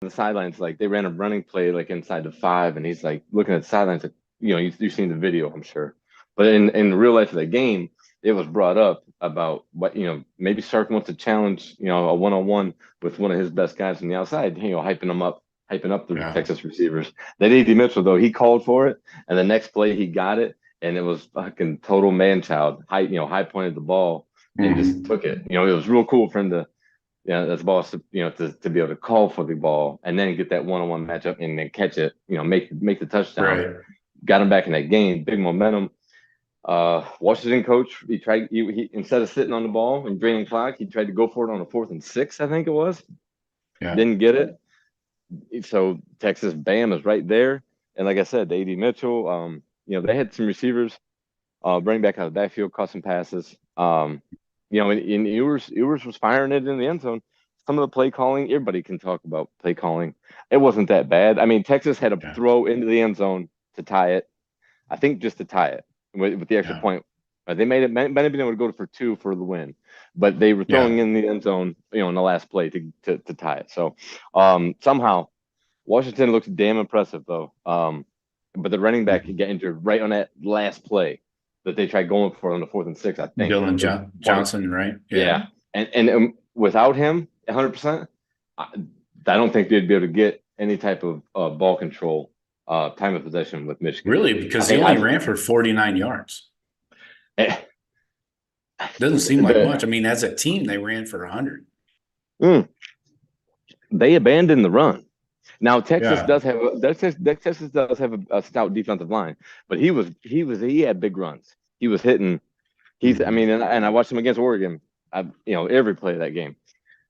the sidelines, like they ran a running play like inside the 5, and he's like looking at the sidelines, like, you've seen the video, I'm sure. But in real life of the game, it was brought up about what, maybe Sark wants to challenge, a one-on-one with one of his best guys from the outside, hyping up the Yeah. Texas receivers. That AD Mitchell, though, he called for it, and the next play he got it, and it was fucking total man child. High pointed the ball and just Mhm. took it. It was real cool for him to, as boss, to be able to call for the ball and then get that one-on-one matchup and then catch it, make the touchdown. Right. Got him back in that game, big momentum. Washington coach, he instead of sitting on the ball and draining clock, he tried to go for it on a 4th and 6, I think it was. Yeah. Didn't get it. So Texas, bam, is right there. And like I said, the AD Mitchell, they had some receivers, running back out of the backfield, caught some passes. And Ewers was firing it in the end zone. Some of the play calling, everybody can talk about play calling. It wasn't that bad. I mean, Texas had a Yeah. throw into the end zone to tie it. I think just to tie it with the extra Yeah. point. They might have been able to go for 2 for the win, but they were throwing Yeah. in the end zone, in the last play to tie it. So somehow Washington looks damn impressive though. But the running back Mhm. could get injured right on that last play that they tried going for on the 4th and 6. I think it was one of, Johnson, right? Yeah. yeah, and without him 100%, I don't think they'd be able to get any type of ball control, time of possession with Michigan. Really, I because he think only ran for 49 yards. eh, Doesn't seem like the much. I mean, as a team, they ran for 100. mm, they abandoned the run. Now Yeah. Texas does have a stout defensive line, but he had big runs. He was hitting. I Mhm. mean, and I watched him against Oregon. Every play of that game,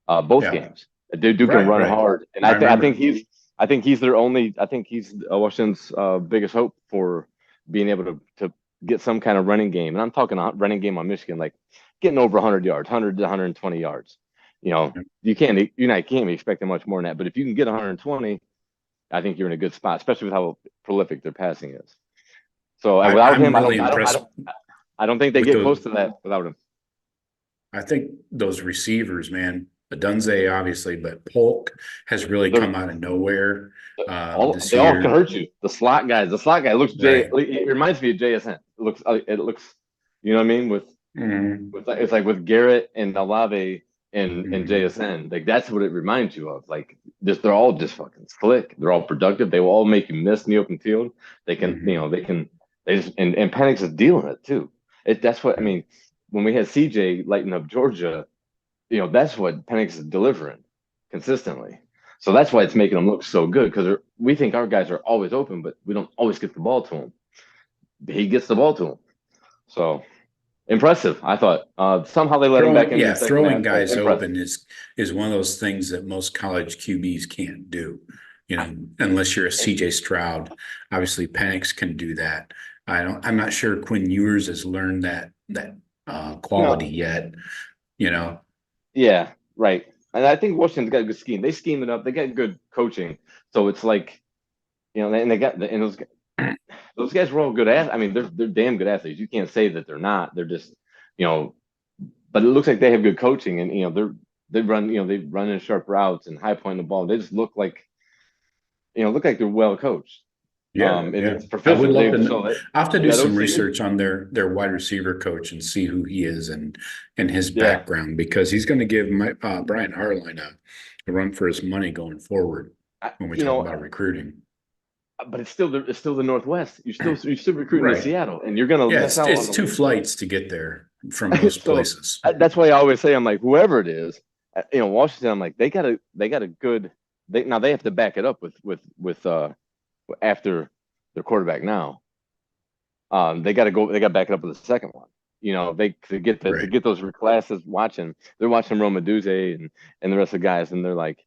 both Yeah. games. Dude can Right. run Right. hard, and I I think remember. he's their only. I think he's Washington's biggest hope for being able to get some kind of running game. And I'm talking a running game on Michigan, like getting over 100 yards, 100 to 120 yards. You can't be expecting much more than that. But if you can get 120, I think you're in a good spot, especially with how prolific their passing is. So without I'm him, really impressed I don't think they with get those. close to that without him. I think those receivers, man, Dunze obviously, but Polk has really They're come out of nowhere this they all can year. hurt you. The slot guy looks Right. it reminds me of JSN. It looks, you know what I mean? Mhm. It's like with Garrett and Olave and Mhm. JSN. Like that's what it reminds you of. Like they're all just fucking slick. They're all productive. They will all make you miss in the open field. They can, Mhm. they just and Penix is dealing it too. That's what I mean. When we had CJ lighting up Georgia, that's what Penix is delivering consistently. So that's why it's making them look so good because we think our guys are always open, but we don't always get the ball to him. He gets the ball to him. So impressive, I thought. Somehow they let him back Throwing, into yeah, the second throwing half, but guys impressive. open is one of those things that most college QBs can't do. Unless you're a CJ Stroud. Obviously, Penix can do that. I'm not sure Quinn Ewers has learned that quality No, yet. You know. yeah, right. And I think Washington's got a good scheme. They scheme it up. They got good coaching. So it's like, and they got and those guys were all good athletes. I mean, they're damn good athletes. You can't say that they're not. They're just, you know, but it looks like they have good coaching, and they run in sharp routes and high point the ball. They just look like they're well coached. Yeah, And yeah. it's I would proficient. love They to so know. that I have to do that some OC, research on their wide receiver coach and see who he is and his yeah. background because he's going to give Brian Harline a run for his money going forward I, when we you talk know, about recruiting. but it's still the Northwest. You're still recruiting in Right. Seattle, and you're gonna Yeah, miss out it's on two flights to get there from most so places. that's why I always say I'm like whoever it is, Washington. I'm like they got a good. They have to back it up with after their quarterback now. They got to go. They got to back it up with the second one. They to Right. get those classes watching. They're watching Roma Duze and the rest of the guys, and they're like,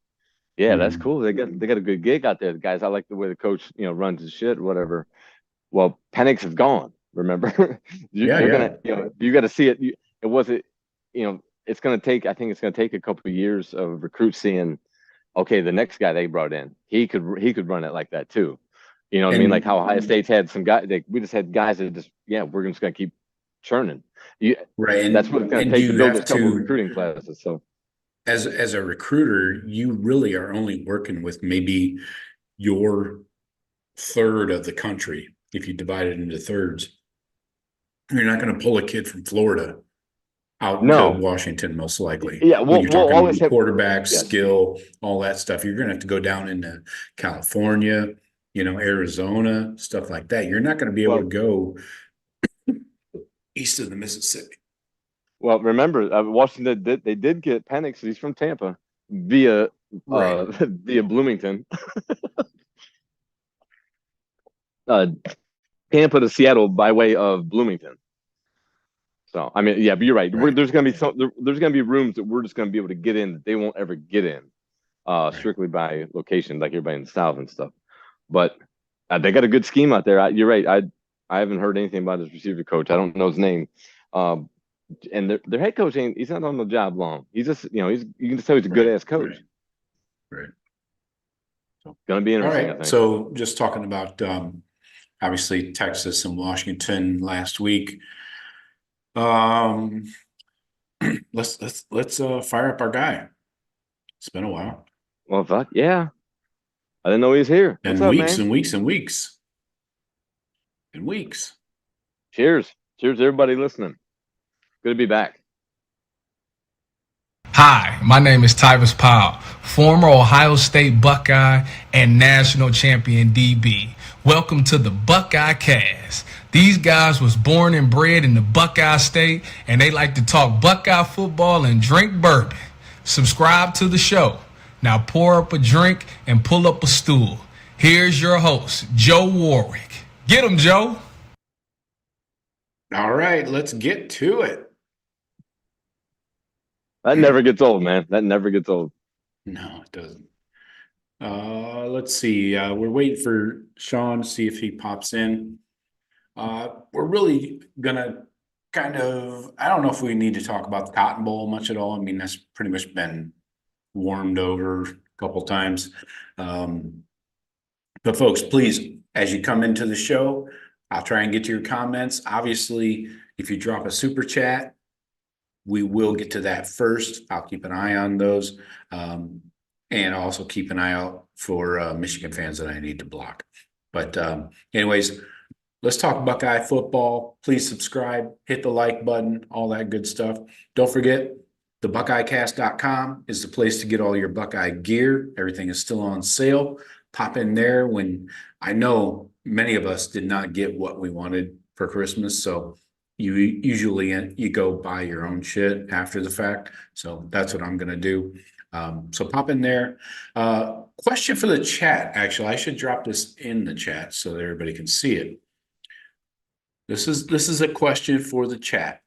yeah, that's Mhm. cool. They got a good gig out there, guys. I like the way the coach runs his shit, whatever. Well, Penix is gone. Remember, Yeah, they're yeah. gonna you got to see it. It wasn't it's gonna take. I think it's gonna take a couple of years of recruits seeing. Okay, the next guy they brought in, he could run it like that too. You know what I mean? Like And how Ohio State's had some guys. We just had guys that just we're just gonna keep churning. You, right. that's what it's gonna And take to you build have this couple of to recruiting classes. So as a recruiter, you really are only working with maybe your third of the country if you divide it into thirds. You're not going to pull a kid from Florida out to No, Washington, most likely. yeah, When you're we'll always talking have quarterback yes. skill, all that stuff, you're going to have to go down into California, Arizona, stuff like that. You're not going to be able to Well, go east of the Mississippi. well, remember Washington they did get Penix. He's from Tampa via Right. via Bloomington, uh, Tampa to Seattle by way of Bloomington. So I mean, yeah, but you're right. Right. There's gonna be there's gonna be rooms that we're just gonna be able to get in that they won't ever get in, Right. strictly by location, like everybody in the South and stuff. But they got a good scheme out there. You're right. I haven't heard anything about his receiver coach. I don't know his name. Um, and their head coach he's not on the job long. He's just you can just tell he's a good Right. ass coach. Right. So, Gonna be all interesting, I right. think. So just talking about obviously Texas and Washington last week. Um, let's fire up our guy. It's been a while. Well, fuck yeah. I didn't know he was here. What's And up, weeks man? and weeks and weeks and weeks. Cheers. Cheers to everybody listening. Good to be back. Hi, my name is Tyvis Powell, former Ohio State Buckeye and national champion DB. Welcome to the Buckeye Cast. These guys was born and bred in the Buckeye State, and they like to talk Buckeye football and drink bourbon. Subscribe to the show. Now pour up a drink and pull up a stool. Here's your host, Joe Warwick. Get him, Joe. All right, let's get to it. That never gets old, man. That never gets old. No, it doesn't. Let's see. We're waiting for Sean to see if he pops in. We're really gonna kind of, I don't know if we need to talk about the Cotton Bowl much at all. I mean, that's pretty much been warmed over a couple times. But folks, please, as you come into the show, I'll try and get to your comments. Obviously, if you drop a super chat, we will get to that first. I'll keep an eye on those. And also keep an eye out for Michigan fans that I need to block. But anyways, let's talk Buckeye football. Please subscribe, hit the like button, all that good stuff. Don't forget, the BuckeyeCast.com is the place to get all your Buckeye gear. Everything is still on sale. Pop in there when I know many of us did not get what we wanted for Christmas. So you go buy your own shit after the fact. So that's what I'm going to do. So pop in there. Question for the chat. Actually, I should drop this in the chat so that everybody can see it. This is a question for the chat,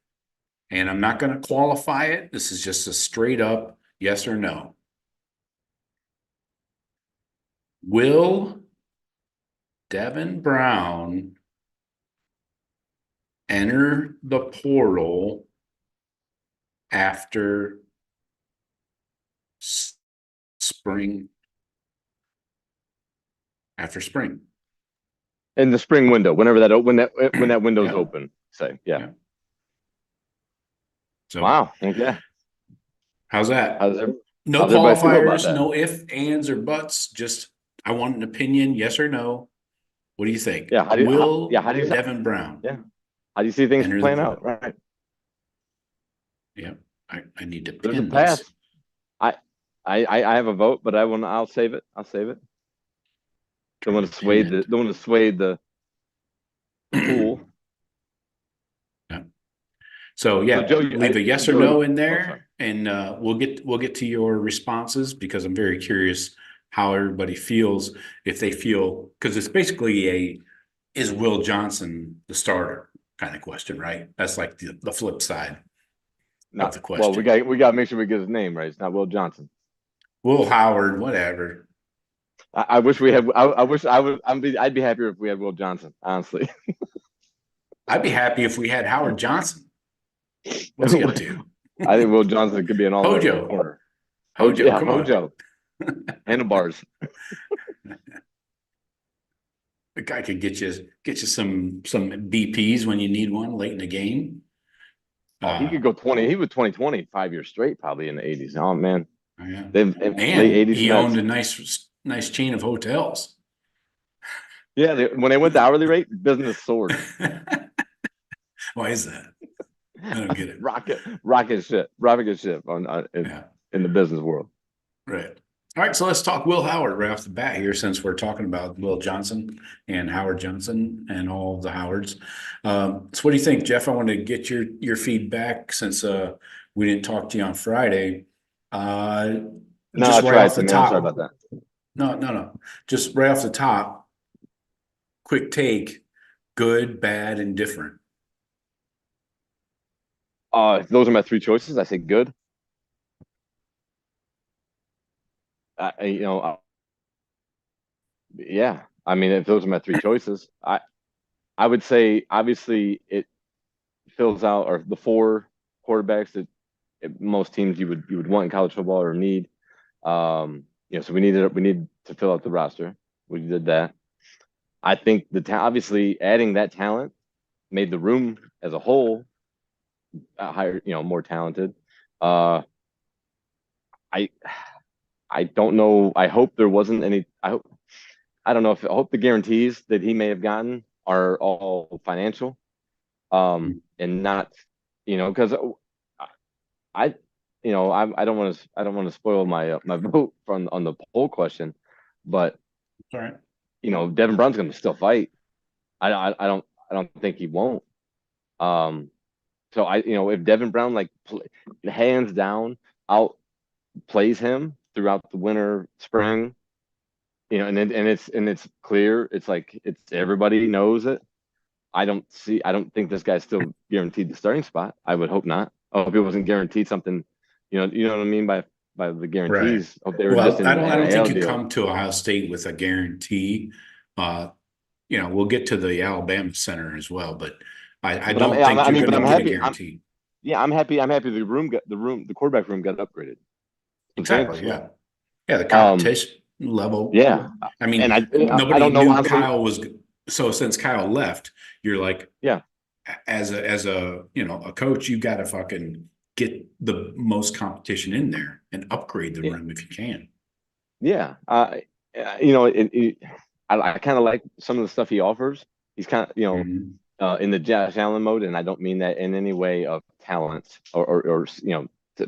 and I'm not going to qualify it. This is just a straight up yes or no. Will Devin Brown enter the portal after spring? After spring. In the spring window, whenever when that window's open, say yeah. So wow, yeah. How's that? No how's everybody feel about qualifiers, that? no ifs, ands, or buts. Just I want an opinion, yes or no. What do you think? Yeah, how do you Devin Brown? Yeah, how do you see things enter playing out? Right. Yeah, I need to There's a pin pass. this. I have a vote, but I'll save it. I'll save it. Don't want to sway the pool. Yeah. So yeah, so Joe, leave a yes or no in there, and we'll get to your responses because I'm very curious how everybody feels, if they feel, because it's basically is Will Johnson the starter kind of question, right? That's like the flip side of the question. Well, we got to make sure we get his name right. It's not Will Johnson. Will Howard, whatever. I wish we had. I wish I would. I'd be happier if we had Will Johnson. Honestly, I'd be happy if we had Howard Johnson. What's he up to? I think Will Johnson could be an all-around corner. Hojo, yeah, come Hojo. Handlebars. The guy could get you some BPs when you need one late in the game. Oh, he could go 20. He was 2020 5 years straight, probably in the 80s. Oh man, Yeah. they've And late 80s he Mets. owned a nice chain of hotels. Yeah, when they went to hourly rate, business soared. Why is that? I don't get it. rocket ship in the business world. Right. All right, so let's talk Will Howard right off the bat here, since we're talking about Will Johnson and Howard Johnson and all the Howards. So what do you think, Jeff? I want to get your feedback since we didn't talk to you on Friday. No, just I right tried off the to, man. top. Sorry about that. No. Just right off the top, quick take, good, bad, and different. Those are my three choices. I say good. Yeah. I mean, if those are my three choices, I would say obviously it fills out or the four quarterbacks that most teams you would want in college football or need. So we need to fill out the roster. We did that. I think obviously adding that talent made the room as a whole higher, more talented. I I don't know. I hope there wasn't any. I don't know if I hope the guarantees that he may have gotten are all financial, and not, because I, I don't want to spoil my my vote on the poll question, but All right. Devin Brown's going to still fight. I don't think he won't. So if Devin Brown hands down outplays him throughout the winter, spring, and it's clear, it's everybody knows it. I don't think this guy's still guaranteed the starting spot. I would hope not. Oh, if it wasn't guaranteed something, you know what I mean by the guarantees. Right. Hope they were Well, just in I don't think you deal. come to Ohio State with a guarantee. We'll get to the Alabama Center as well, but I don't think you're going to get a guarantee. I'm happy. The quarterback room got upgraded. Exactly. Yeah. Yeah. The competition level. Yeah. I mean, and nobody I don't know knew how Kyle was. So since Kyle left, you're like, yeah, as a coach, you got to fucking get the most competition in there and upgrade the room if you can. Yeah. I kind of like some of the stuff he offers. He's kind of, in the Josh Allen mode, and I don't mean that in any way of talent or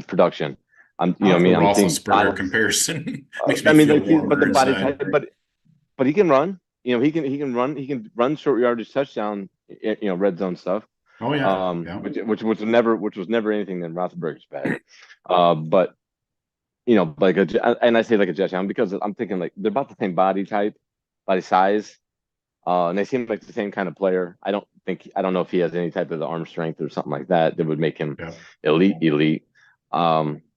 production. I'm Roethlisberger comparison. Makes me feel warmer but the body inside. type, but he can run. He can run short yardage touchdown. Red zone stuff. Oh yeah. Which was never anything in Roethlisberger's bag. But and I say like a Josh Allen because I'm thinking like they're about the same body type, body size, and they seem like the same kind of player. I don't know if he has any type of the arm strength or something like that would make him elite.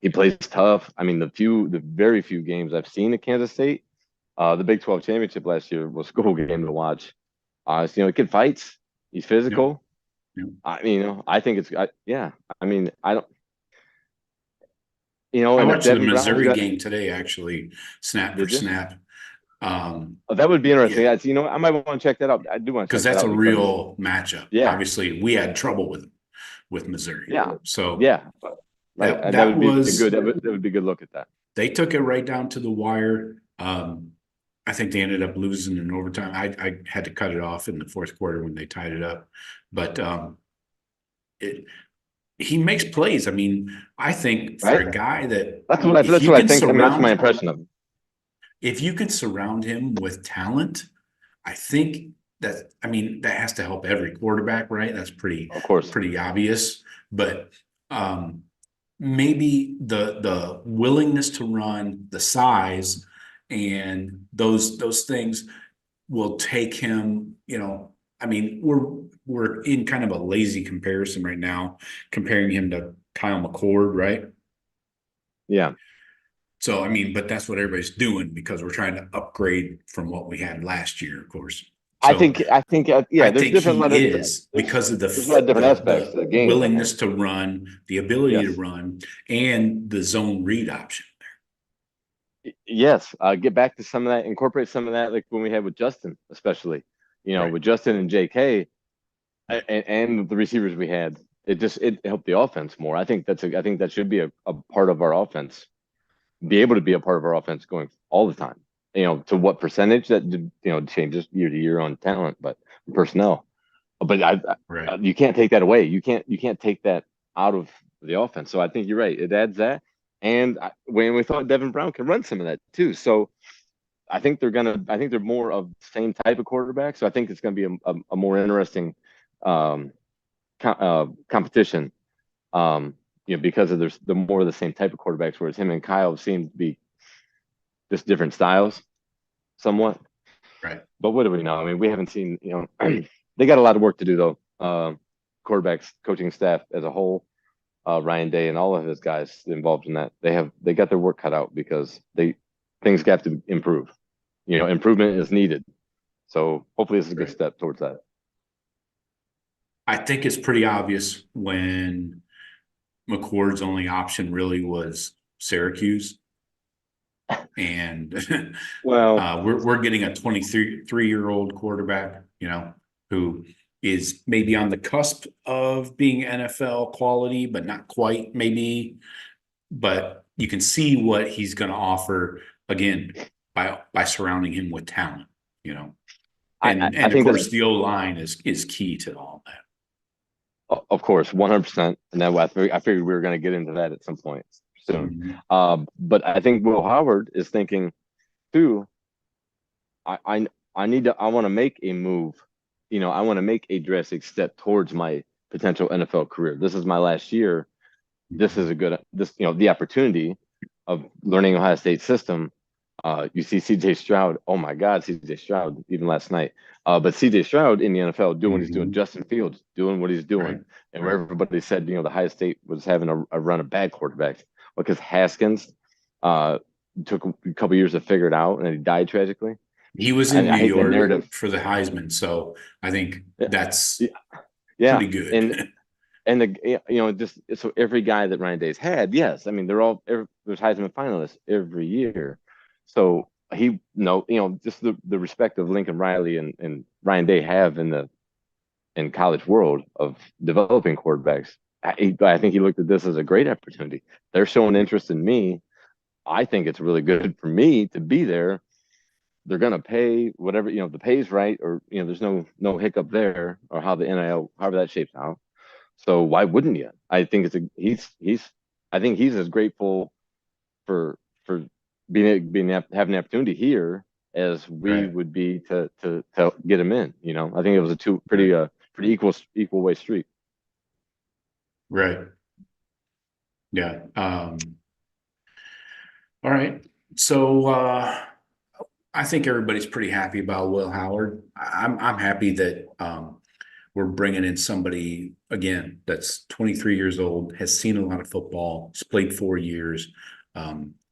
He plays tough. I mean, the very few games I've seen at Kansas State, the Big 12 championship last year was a cool game to watch. The kid fights. He's physical. Yep. I think it's I mean, I don't. I watched the Missouri game today, actually, snap for snap. That would be interesting. Yeah. I might want to check that out. I do want to, because that's a real matchup. Yeah, obviously we had trouble with Missouri. Yeah, so yeah, that would be good. That would be a good look at that. They took it right down to the wire. I think they ended up losing in overtime. I had to cut it off in the fourth quarter when they tied it up, but he makes plays. I mean, I think for a guy that's what I think. That's my impression of him. If you can surround him with talent, I think that has to help every quarterback, right? That's pretty obvious. But maybe the willingness to run, the size, and those things will take him, we're in kind of a lazy comparison right now, comparing him to Kyle McCord, right? Yeah. So, but that's what everybody's doing because we're trying to upgrade from what we had last year, of course. So I think, there's different. He is because of different aspects of the game, willingness to run, the ability to run, and the zone read option there. Yes, get back to some of that, incorporate some of that, like when we had with Justin, especially, with Justin and J.K. and the receivers we had. it helped the offense more. I think that should be a part of our offense, be able to be a part of our offense going all the time. To what percentage that changes year to year on talent, but personnel. But Right. you can't take that away. You can't take that out of the offense. So I think you're right. It adds that, and when we thought Devin Brown can run some of that too. So I think they're more of the same type of quarterback. So I think it's gonna be a more interesting um, competition. Because of the more of the same type of quarterbacks, whereas him and Kyle seem to be just different styles, somewhat. Right. But what do we know? I mean, we haven't seen. They got a lot of work to do though. Quarterbacks, coaching staff as a whole, Ryan Day and all of his guys involved in that, they got their work cut out because things got to improve. Improvement is needed. So hopefully this is a good step towards that. I think it's pretty obvious when McCord's only option really was Syracuse. And Well, we're getting a 23-year-old quarterback, who is maybe on the cusp of being NFL quality, but not quite, maybe. But you can see what he's going to offer again by surrounding him with talent, And I of think course the O-line is key to all that. of course, 100%. And then I figured we were going to get into that at some point soon. Mm-hmm. But I think Will Howard is thinking too. I want to make a move. I want to make a drastic step towards my potential NFL career. This is my last year. This is the opportunity of learning Ohio State system. You see CJ Stroud. Oh my God, CJ Stroud, even last night. But CJ Stroud in the NFL doing what he's doing. Justin Fields doing what he's doing. Right. And where everybody said, the Ohio State was having a run of bad quarterbacks. Because Haskins took a couple years to figure it out and he died tragically. He was in I New hate that York narrative. for the Heisman, so I think that's Yeah. pretty good. And just so every guy that Ryan Day's had, yes, I mean there's Heisman finalists every year. So just the respect of Lincoln Riley and Ryan Day have in college world of developing quarterbacks. I think he looked at this as a great opportunity. They're showing interest in me. I think it's really good for me to be there. They're gonna pay whatever, the pay's right, or there's no hiccup there, or how the NIL, however that shapes out. So why wouldn't you? I think I think he's as grateful for having the opportunity here as we would be to get him in. I think it was a pretty equal way street. Right. Yeah. All right. So I think everybody's pretty happy about Will Howard. I'm happy that we're bringing in somebody again that's 23 years old, has seen a lot of football, has played 4 years,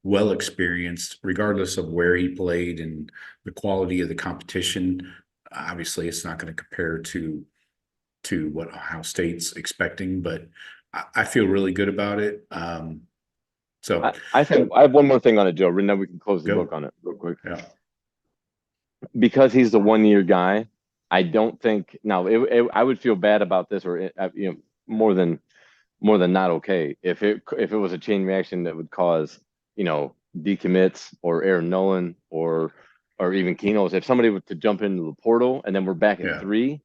well experienced, regardless of where he played and the quality of the competition. Obviously, it's not going to compare to what Ohio State's expecting, but I feel really good about it. So I think I have one more thing on it, Joe, and then we can close the book on it real quick. Yeah. Because he's the 1 year guy, I don't think now I would feel bad about this, or more than not okay if it was a chain reaction that would cause decommits or Aaron Nolan or even Keno's. If somebody were to jump into the portal and then we're back at 3,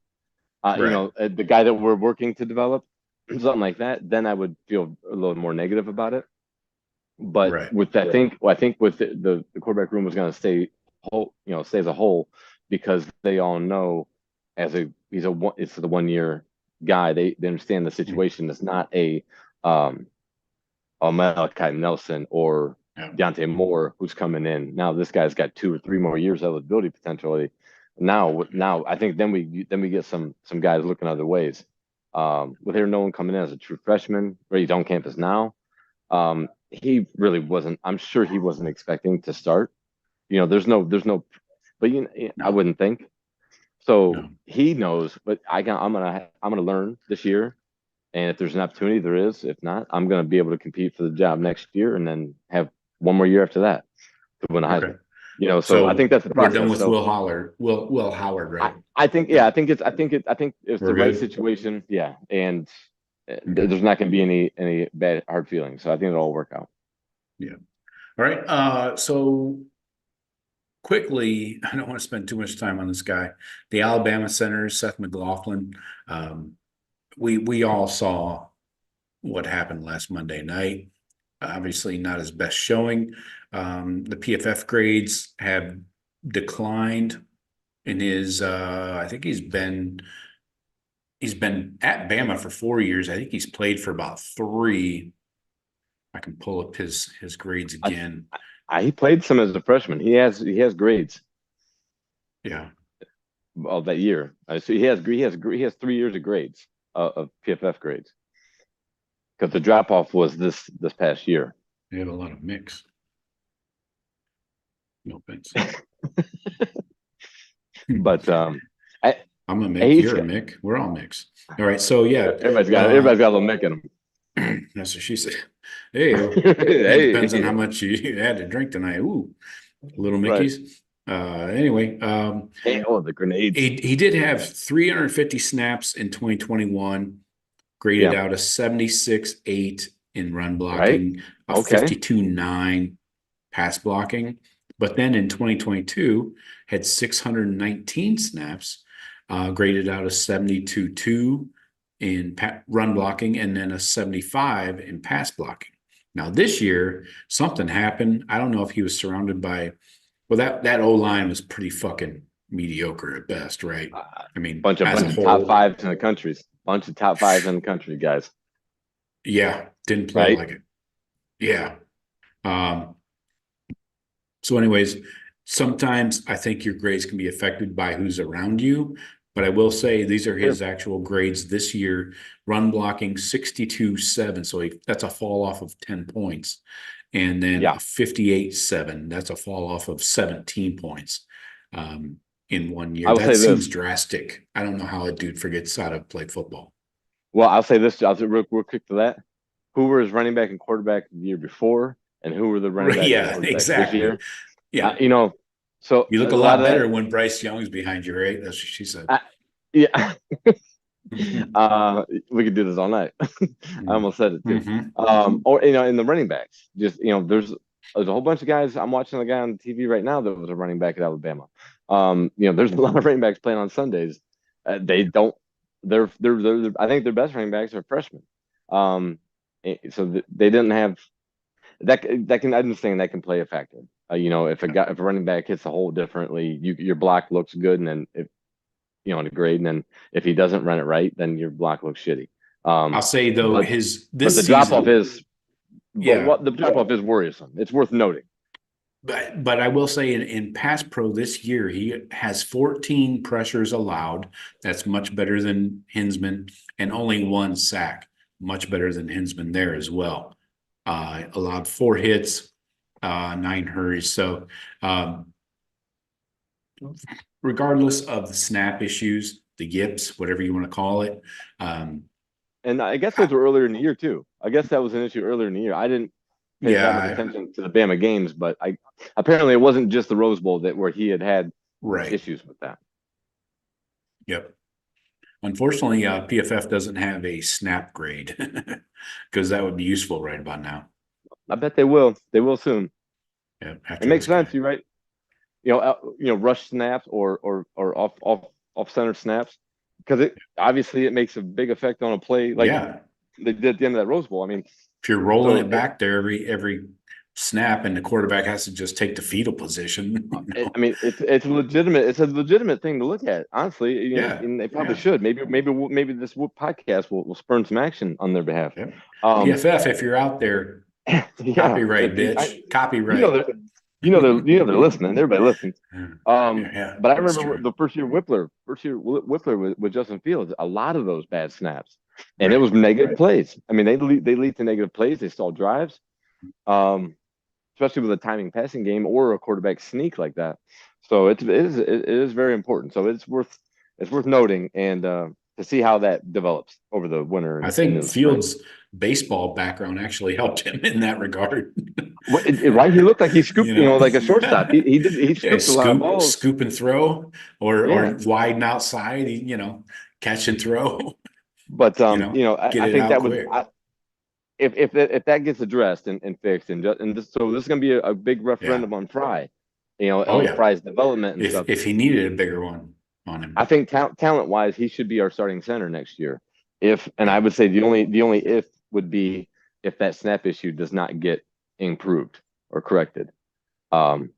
the guy that we're working to develop, something like that, then I would feel a little more negative about it. But with that, I think with the quarterback room was going to stay as a whole, because they all know it's the 1 year guy. They understand the situation. It's not a Malachi Nelson or Deontay Moore who's coming in. Now this guy's got 2 or 3 more years eligibility potentially. Now I think then we get some guys looking other ways. With Aaron Nolan coming in as a true freshman, where he's on campus now, he really wasn't. I'm sure he wasn't expecting to start. There's no, but I wouldn't think. So he knows, but I'm gonna learn this year, and if there's an opportunity, there is. If not, I'm gonna be able to compete for the job next year, and then have 1 more year after that to win a Heisman. So I think that's the process. We're done with Will Howard, right? I think it's the right situation. Yeah, and there's not going to be any bad hard feelings. So I think it'll all work out. Yeah. All right. So quickly, I don't want to spend too much time on this guy. The Alabama center, Seth McLaughlin. We all saw what happened last Monday night. Obviously, not his best showing. The PFF grades have declined in his. I think he's been at Bama for 4 years. I think he's played for about 3. I can pull up his grades again. He played some as a freshman. He has grades. Yeah. Of that year. So he has 3 years of grades of PFF grades. Because the drop off was this past year. They have a lot of mix. No offense. But I'm a Mick. You're a Mick. We're all Micks. All right. So yeah, everybody's got a little Mick in them. That's what she said. Hey, it depends on how much you had to drink tonight. Ooh, little Mickeys. Right. Anyway, the grenades. He did have 350 snaps in 2021, graded out a 76.8 in run blocking, a 52.9 pass blocking. But then in 2022, had 619 snaps, graded out a 72.2 in run blocking, and then a 75 in pass blocking. Now this year, something happened. I don't know if he was surrounded by, that O-line was pretty fucking mediocre at best, right? I mean, bunch of top 5s in the country. Bunch of top 5s in the country, guys. Yeah, didn't play like it. Yeah. So anyways, sometimes I think your grades can be affected by who's around you. But I will say these are his actual grades this year. Run blocking 62.7, so that's a fall off of 10 points. And then 58.7, that's a fall off of 17 points in 1 year. That seems drastic. I don't know how a dude forgets how to play football. Well, I'll say this. I'll say real quick to that. Who were his running back and quarterback the year before, and who were the running back and quarterback this year? Yeah, so you look a lot better when Bryce Young's behind you, right? That's what she said. Yeah. We could do this all night. I almost said it too. Or in the running backs, just there's a whole bunch of guys. I'm watching a guy on TV right now that was a running back at Alabama. There's a lot of running backs playing on Sundays. They don't. They're I think their best running backs are freshmen. So they didn't have that. I understand that can play a factor. If a running back hits the hole differently, your block looks good, and then if in a grade, and then if he doesn't run it right, then your block looks shitty. I'll say though, the drop off is the drop off is worrisome. It's worth noting. But I will say in pass pro this year, he has 14 pressures allowed. That's much better than Hinsman, and only 1 sack, much better than Hinsman there as well. Allowed 4 hits. 9 hurries. So regardless of the snap issues, the yips, whatever you want to call it. And I guess those were earlier in the year too. I guess that was an issue earlier in the year. I didn't pay that much attention to the Bama games, but apparently it wasn't just the Rose Bowl where he had issues with that. Yep. Unfortunately, PFF doesn't have a snap grade because that would be useful right about now. I bet they will. They will soon. Yeah, it makes sense, you right? Rush snaps or off center snaps, because it makes a big effect on a play like they did at the end of that Rose Bowl. I mean, if you're rolling it back there every snap and the quarterback has to just take the fetal position. I mean, it's legitimate. It's a legitimate thing to look at, honestly. And they probably should. Maybe this podcast will spurn some action on their behalf. Yeah. PFF, if you're out there. Copyright, bitch. Copyright. They're listening. Everybody listens. But I remember the first year Whippler with Justin Fields, a lot of those bad snaps, and it was negative plays. I mean, they lead to negative plays. They stall drives, especially with a timing passing game or a quarterback sneak like that. So it is very important. So it's worth noting and to see how that develops over the winter. I think Fields' baseball background actually helped him in that regard. Right? He looked like he scooped, like a shortstop. He scooped a lot of balls. Scoop and throw or widen outside, catch and throw. But get I it think out that was quick. if that gets addressed and fixed so this is going to be a big Yeah. referendum on Fry, Oh, on yeah. Fry's development and If stuff. he needed a bigger one on I him. think talent wise, he should be our starting center next year. I Yeah. would say the only if would be if that snap issue does not get improved or corrected. Um,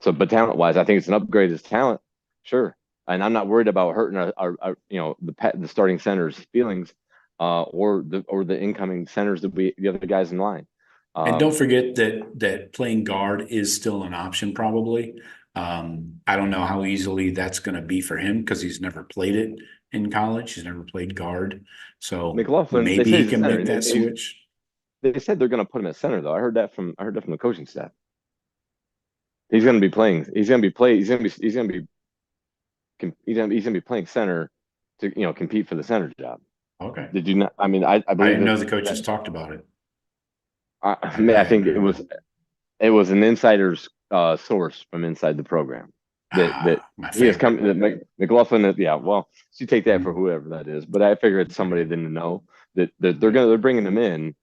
but talent wise, I think it's an upgrade as talent, sure. And I'm not worried about hurting our the starting center's feelings, or the incoming centers the other guys in line. And don't forget that playing guard is still an option, probably. I don't know how easily that's going to be for him because he's never played it in college. He's never played guard. So McLaughlin, they maybe say he he's a can center. make that switch. They said they're going to put him at center though. I heard that from the coaching staff. He's going to be playing. He's going to be play. He's going to be playing center to compete for the center job. Okay. Did you not? I mean, I I believe didn't know the coaches talked about it. I think it was an insider's source from inside the program that My he has favorite. come that McLaughlin. Yeah, well, you take that Mhm. for whoever that is, but I figure it's somebody that didn't know that they're bringing him in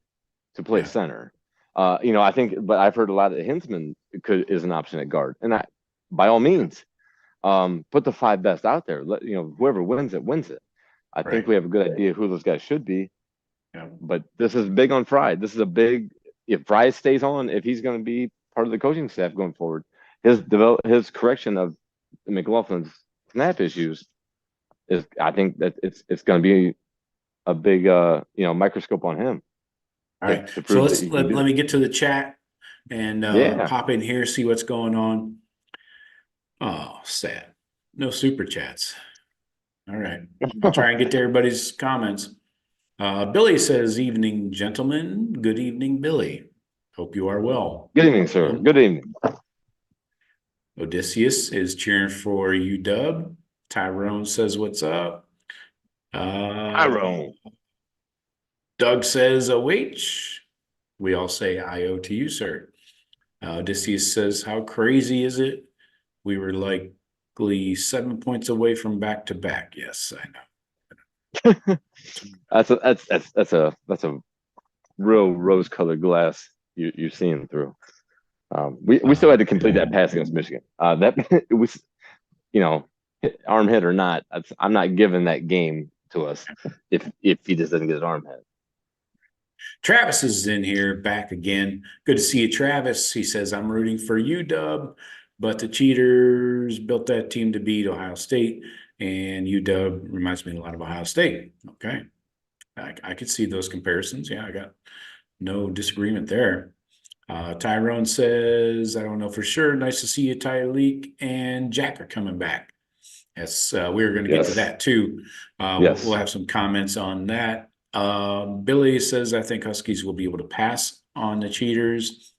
to play Yeah. center. I think, but I've heard a lot that Hinsman is an option at guard, and by all means, put the five best out there. Let whoever wins it wins it. I think Right. we have a good idea who those guys should be. Yeah. But this is big on Fry. This is a big. If Fry stays on, if he's going to be part of the coaching staff going forward, his correction of McLaughlin's snap issues I think that it's going to be a big microscope on him All right. to So prove that he can do let it. me get to the chat and Yeah. pop in here, see what's going on. Oh, sad. No super chats. All right. I'll try and get to everybody's comments. Billy says, evening, gentlemen. Good evening, Billy. Hope you are well. Good evening, sir. Good evening. Odysseus is cheering for UW. Tyrone says, what's up? Tyrone. Doug says, OH. We all say IO to you, sir. Odysseus says, how crazy is it? We were likely 7 points away from back to back. Yes, I know. That's a real rose-colored glass you're seeing through. We still had to complete that pass against Michigan. That it was, arm hit or not. I'm not giving that game to us if he just doesn't get his arm hit. Travis is in here back again. Good to see you, Travis. He says, I'm rooting for UW, but the cheaters built that team to beat Ohio State, and UW reminds me a lot of Ohio State. Okay. I could see those comparisons. Yeah, I got no disagreement there. Tyrone says, I don't know for sure. Nice to see you, Tyreek and Jack are coming back. Yes, we're going to get to that too. Yes. We'll have some comments on that. Billy says, I think Huskies will be able to pass on the cheaters.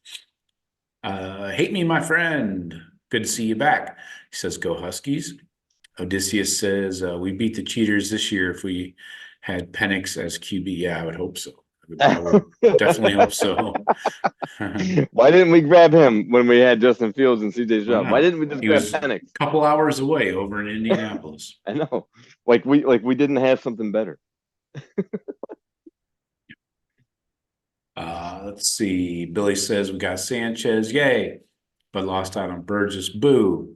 Hate me, my friend. Good to see you back. He says, go Huskies. Odysseus says, we beat the cheaters this year if we had Penix as QB. Yeah, I would hope so. I would definitely hope so. Why didn't we grab him when we had Justin Fields and CJ Stroud? Why didn't we just grab Penix? A couple hours away over in Indianapolis. I know. Like we didn't have something better. Let's see. Billy says we got Sanchez, yay, but lost out on Burgess, boo.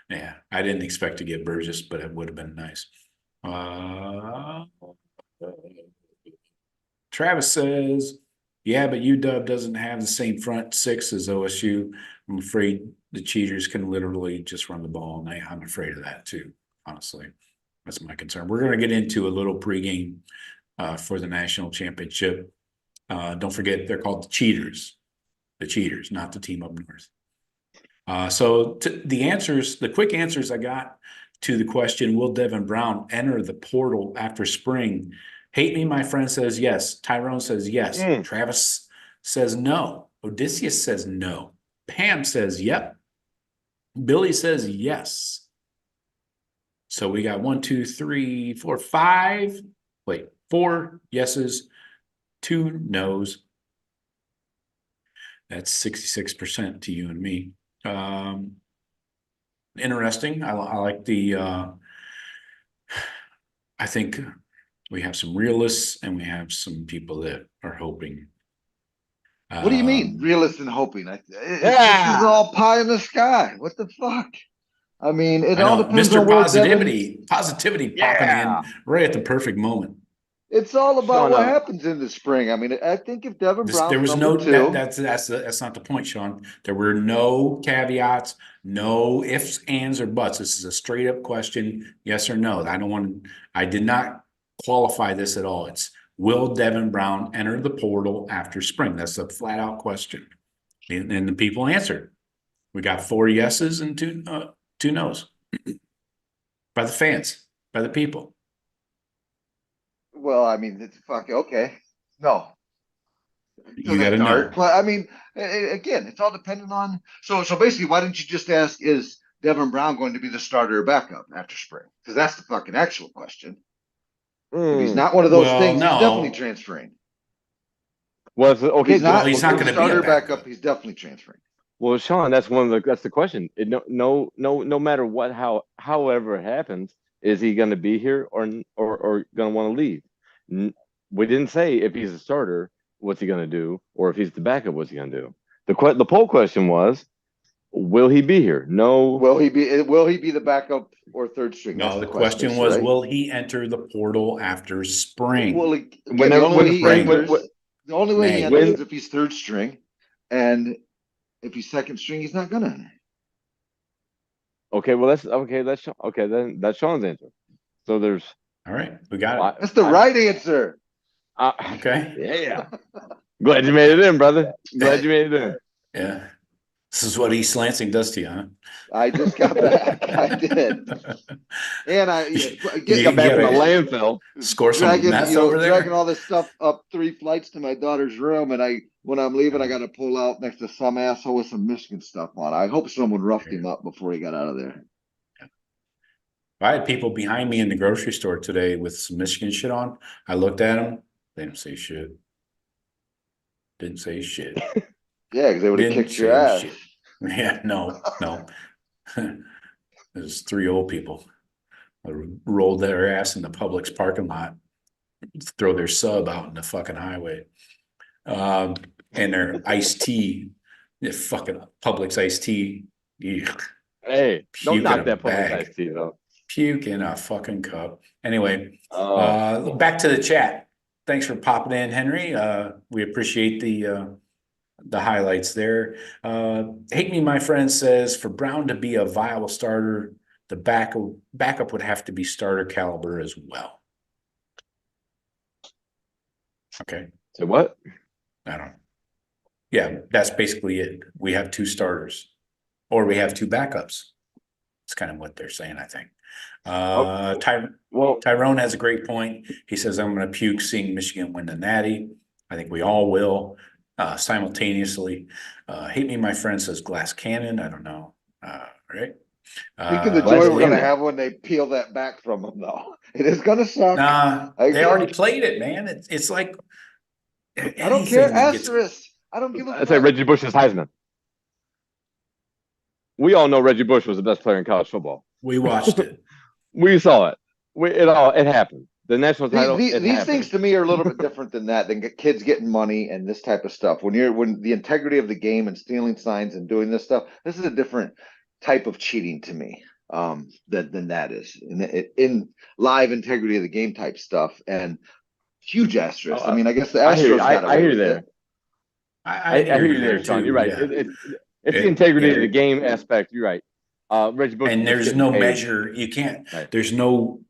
Yeah, I didn't expect to get Burgess, but it would have been nice. Travis says, yeah, but UW doesn't have the same front six as OSU. I'm afraid the cheaters can literally just run the ball, and I'm afraid of that too, honestly. That's my concern. We're going to get into a little pregame for the national championship. Don't forget, they're called the cheaters, not the team up north. So the quick answers I got to the question, will Devin Brown enter the portal after spring? Hate me, my friend says yes. Tyrone says yes. Travis says no. Odysseus says no. Pam says yep. Billy says yes. So we got 1, 2, 3, 4, 5. Wait, 4 yeses, 2 no's. That's 66% to you and me. Interesting. I like the I think we have some realists and we have some people that are hoping. What do you mean, realist and hoping? Yeah. This is all pie in the sky. What the fuck? I mean, it I all know, depends Mr. on where Positivity popping Yeah. in right at the perfect moment. It's all about Sean, what happens in the spring. I mean, I think if Devin Brown's There was number no two, that's not the point, Sean. There were no caveats, no ifs, ands, or buts. This is a straight up question, yes or no. I did not qualify this at all. It's will Devin Brown enter the portal after spring? That's a flat out question. And the people answered. We got 4 yeses and two no's by the fans, by the people. well, I mean, it's fuck okay. No, You got to know. But I mean, again, it's all dependent on. So basically, why didn't you just ask, is Devin Brown going to be the starter or backup after spring? Because that's the fucking actual question. If he's not one of those things, he's definitely transferring. Was okay? He's not going to be a starter backup. He's definitely transferring. Well, Sean, that's the question. No matter what, however it happens, is he going to be here or going to want to leave? We didn't say if he's a starter, what's he going to do, or if he's the backup, what's he going to do? The poll question was, will he be here? No. Will he be the backup or third string? No, the question was, will he enter the portal after spring? Well, the only way he enters is if he's third string, and if he's second string, he's not gonna. Okay, well that's Sean's answer. So there's all right, we got it. That's the right answer. Okay. Yeah. Glad you made it in, brother. Glad you made it in. Yeah. This is what East Lansing does to you, huh? I just got back. I did. And I got back from the landfill. Score some meth over there. Dragging all this stuff up 3 flights to my daughter's room, and when I'm leaving, I got to pull out next to some asshole with some Michigan stuff on. I hope someone roughed him up before he got out of there. I had people behind me in the grocery store today with some Michigan shit on. I looked at them. They didn't say shit. Didn't say shit. Yeah, because they would have kicked your ass. Shit. Yeah, no. There's 3 old people that rolled their ass in the Publix parking lot, throw their sub out in the fucking highway, and their iced tea, the fucking Publix iced tea. Ugh. Hey, don't knock that Publix iced tea though. Puke in a fucking cup. Anyway, back to the chat. Thanks for popping in, Henry. We appreciate the highlights there. Hate Me, my friend, says for Brown to be a viable starter, the backup would have to be starter caliber as well. Okay. So what? I don't know. Yeah, that's basically it. We have 2 starters, or we have 2 backups. That's kind of what they're saying, I think. Tyrone has a great point. He says, I'm going to puke seeing Michigan win the Natty. I think we all will. Simultaneously. Hate Me, my friend, says glass cannon. I don't know. Right. Think of the joy we're gonna have when they peel that back from them, though. It is gonna suck. They already played it, man. It's like I don't care. Asterisk. I don't give a fuck. I'd say Reggie Bush's Heisman. We all know Reggie Bush was the best player in college football. We watched it. We saw it. It happened. The national title. These things to me are a little bit different than that, than kids getting money and this type of stuff. When the integrity of the game and stealing signs and doing this stuff, this is a different type of cheating to me than that is in live integrity of the game type stuff and huge asterisk. I mean, I guess the asterisk. I hear you there. I hear you there, Sean. You're right. Yeah. It's the integrity of the game aspect. You're right. Reggie Bush, and there's no measure. You can't. Right. There's no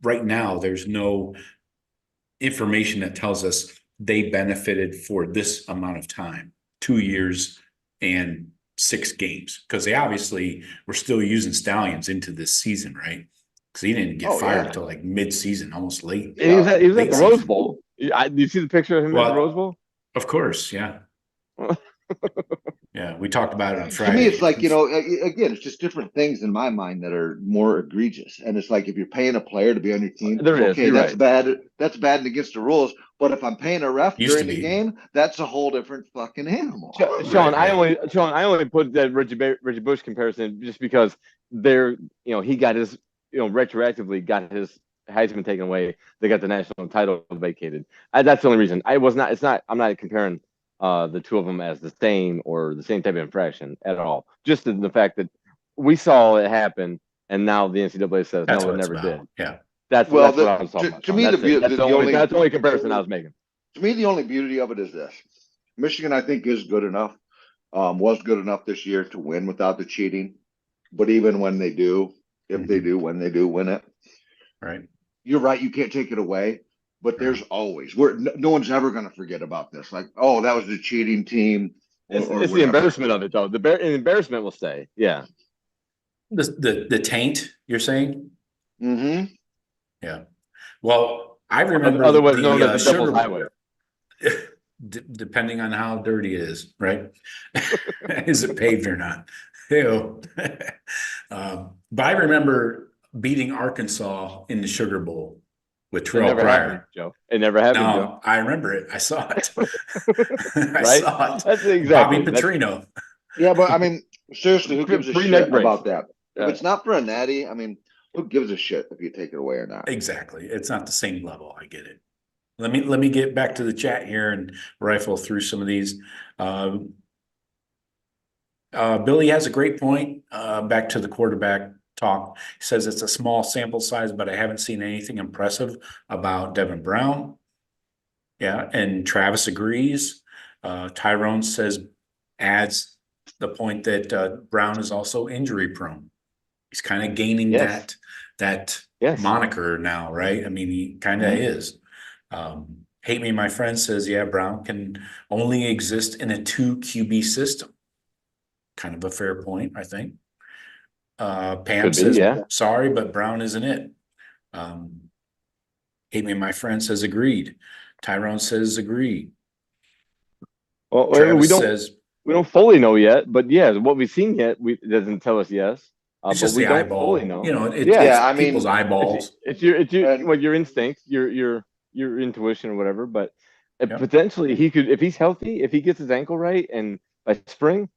information that tells us they benefited for this amount of time, 2 years and 6 games, because they obviously were still using Stallions into this season, right? Because he didn't get fired until like mid-season, almost late. He was at the Rose Bowl. Do you see the picture of him at the Rose Bowl? Of course, yeah. Yeah, we talked about it on Friday. To me, it's like, again, it's just different things in my mind that are more egregious. And it's like if you're paying a player to be on your team, that's bad. That's bad and against the rules. But if I'm paying a ref during the game, that's a whole different fucking animal. Sean, I only put that Reggie Bush comparison just because he got his, retroactively got his Heisman taken away. They got the national title vacated. That's the only reason. I'm not comparing the two of them as the same or the same type of infraction at all. Just the fact that we saw it happen, and now the NCAA says That's no, what it it's never about. did. Yeah. That's what I was talking about. To me, That's the only comparison I was making. To me, the only beauty of it is this: Michigan, I think, is good enough. Was good enough this year to win without the cheating. But even when they do, if they do, when they do win it, right? You're right. You can't take it away. But there's always no one's ever going to forget about this. Like, oh, that was the cheating team. It's the embarrassment of it, though. The embarrassment will stay. Yeah. The taint, you're saying? Mm-hmm. Yeah. Well, I remember otherwise known as the Devil's sugar Highway. Depending on how dirty it is, right? Is it paved or not? Ew. But I remember beating Arkansas in the Sugar Bowl with Terrell Pryor. Joe. It never happened, No, Joe. I remember it. I saw it. I Right? saw it. That's exactly. Bobby Petrino. Yeah, but I mean, seriously, who gives a Free shit neck brace. about that? Yeah. If it's not for a natty, I mean, who gives a shit if you take it away or not? Exactly. It's not the same level. I get it. Let me get back to the chat here and rifle through some of these. Billy has a great point. Back to the quarterback talk. He says it's a small sample size, but I haven't seen anything impressive about Devin Brown. Yeah, and Travis agrees. Tyrone adds the point that Brown is also injury prone. He's kind of gaining that moniker now, right? I mean, he kind of is. Hate Me, my friend says, yeah, Brown can only exist in a 2 QB system. Kind of a fair point, I think. Pam says, sorry, but Brown isn't it. Hate Me, my friend says, agreed. Tyrone says, agreed. Well, Travis we don't fully know yet, but yeah, what we've seen yet, it doesn't tell us yes. It's just the eyeball, fully know. You know, I mean, people's eyeballs. It's your instinct, your intuition or whatever. But potentially he could, if he's healthy, if he gets his ankle right, and by spring,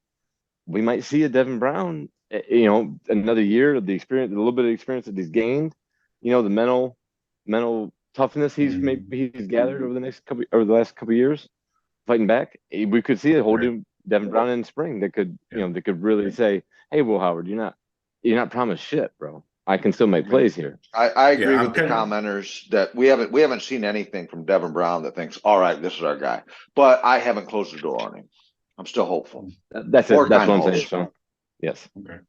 we might see a Devin Brown. You know, another year of the experience, a little bit of experience that he's gained. You know, the mental toughness he's gathered over the last couple of years, fighting back. We could see a whole new Devin Brown in spring that could that could really say, hey, Will Howard, you're not promised shit, bro. I can still make plays here. I agree with the commenters that we haven't seen anything from Devin Brown that thinks, all right, this is our guy. But I haven't closed the door on him. I'm still hopeful. That's what I'm saying. So, yes. Okay.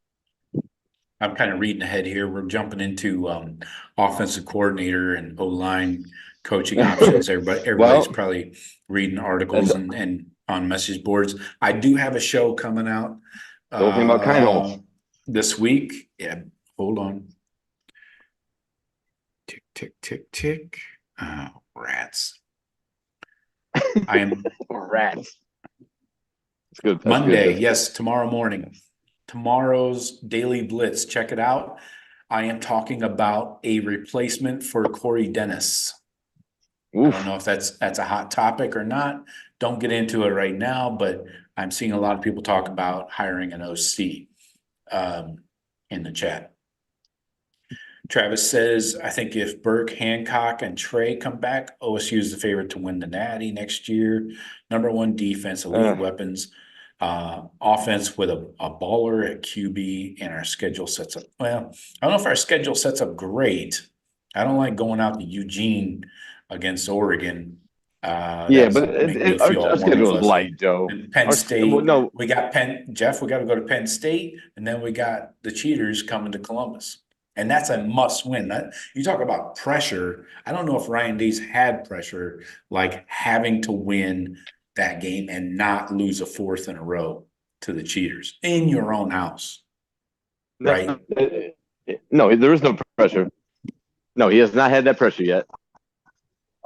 I'm kind of reading ahead here. We're jumping into offensive coordinator and O-line coaching options. Everybody's probably reading articles and on message boards. I do have a show coming out. Talking about Keinholz this week. Yeah, hold on. Tick, tick, tick, tick. Oh, rats. I am rats. It's good. Monday, yes, tomorrow morning. Tomorrow's Daily Blitz. Check it out. I am talking about a replacement for Corey Dennis. Oof. I don't know if that's a hot topic or not. Don't get into it right now, but I'm seeing a lot of people talk about hiring an OC in the chat. Travis says, I think if Burke, Hancock, and Trey come back, OSU is the favorite to win the Natty next year. Number 1 defense, elite weapons, offense with a baller at QB, and our schedule sets up. Well, I don't know if our schedule sets up great. I don't like going out to Eugene against Oregon. But our schedule is light, Joe. And Penn State. We got Jeff. We got to go to Penn State, and then we got the Cheaters coming to Columbus. And that's a must win. You talk about pressure. I don't know if Ryan Day's had pressure, like having to win that game and not lose a 4th in a row to the Cheaters in your own house. Right? No, there is no pressure. No, he has not had that pressure yet.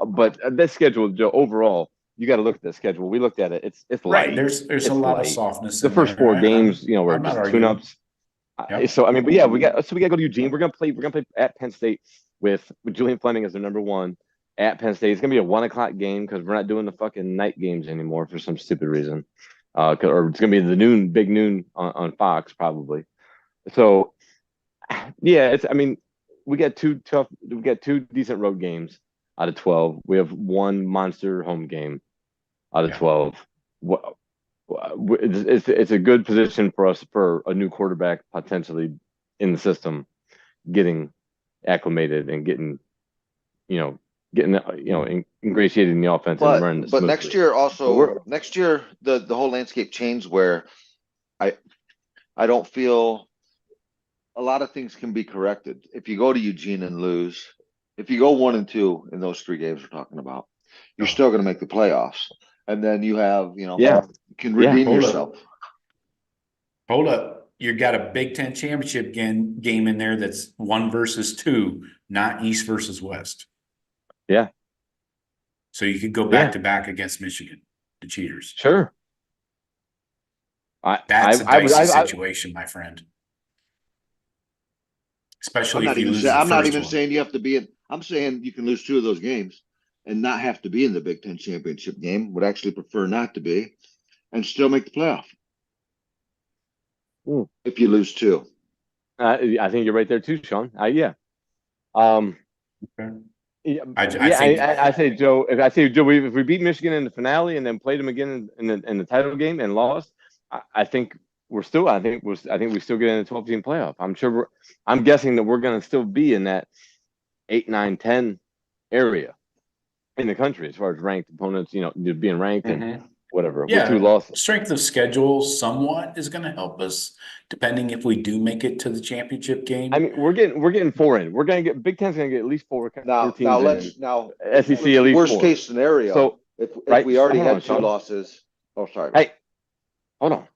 But that schedule, Joe, overall, you got to look at that schedule. We looked at it. It's light. Right. There's a lot of softness. The first 4 games, were just tune-ups. Yep. So I mean, but yeah, we got to go to Eugene. We're gonna play at Penn State with Julian Fleming as their number 1 at Penn State. It's gonna be a 1:00 game because we're not doing the fucking night games anymore for some stupid reason. Or it's gonna be the big noon on Fox probably. So yeah, we got two decent road games out of 12. We have one monster home game out of 12. It's a good position for us for a new quarterback potentially in the system, getting acclimated and getting ingratiated in the offense and running it But smoothly. next year the whole landscape changed where I don't feel a lot of things can be corrected. If you go to Eugene and lose, if you go 1-2 in those 3 games we're talking about, you're still going to make the playoffs. And then you have, you can redeem yourself. Hold up. You got a Big Ten championship game in there that's 1 versus 2, not East versus West. Yeah. So you could go back to back against Michigan, the cheaters. Sure. That's a dicey situation, my friend. Especially if you lose the first one. I'm not even saying you have to be in. I'm saying you can lose 2 of those games and not have to be in the Big Ten championship game. Would actually prefer not to be, and still make the playoff. If you lose 2, I think you're right there too, Sean. Okay. I say Joe. If we beat Michigan in the finale and then played them again in the title game and lost, I think we still get in the 12-team playoff. I'm guessing that we're going to still be in that 8, 9, 10 area in the country as far as ranked opponents. Being ranked and whatever. Yeah, with 2 losses. Strength of schedule somewhat is going to help us, depending if we do make it to the championship game. I mean, we're getting 4 in. We're going to get Big Ten's going to get at least 4 teams. Now SEC at least worst 4. case scenario. So if we already had 2 losses. Oh, sorry. Hey, hold on.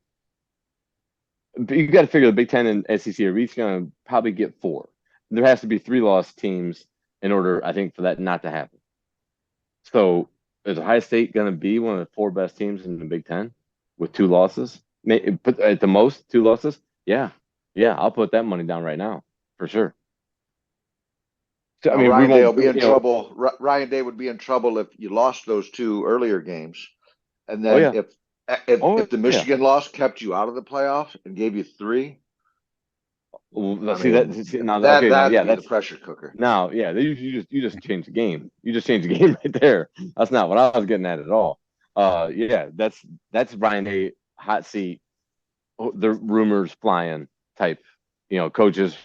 You got to figure the Big Ten and SEC are each going to probably get 4. There has to be 3-loss teams in order, I think, for that not to happen. So is Ohio State going to be one of the 4 best teams in the Big Ten with 2 losses? At the most, 2 losses? Yeah, I'll put that money down right now for sure. So, I mean, Ryan Day will be in trouble. Ryan Day would be in trouble if you lost those 2 earlier games, and then if the Michigan loss kept you out of the playoffs and gave you 3. That's that's the pressure cooker. No, you just changed the game. You just changed the game right there. That's not what I was getting at all. That's Ryan Day hot seat. The rumors flying type. Coaches,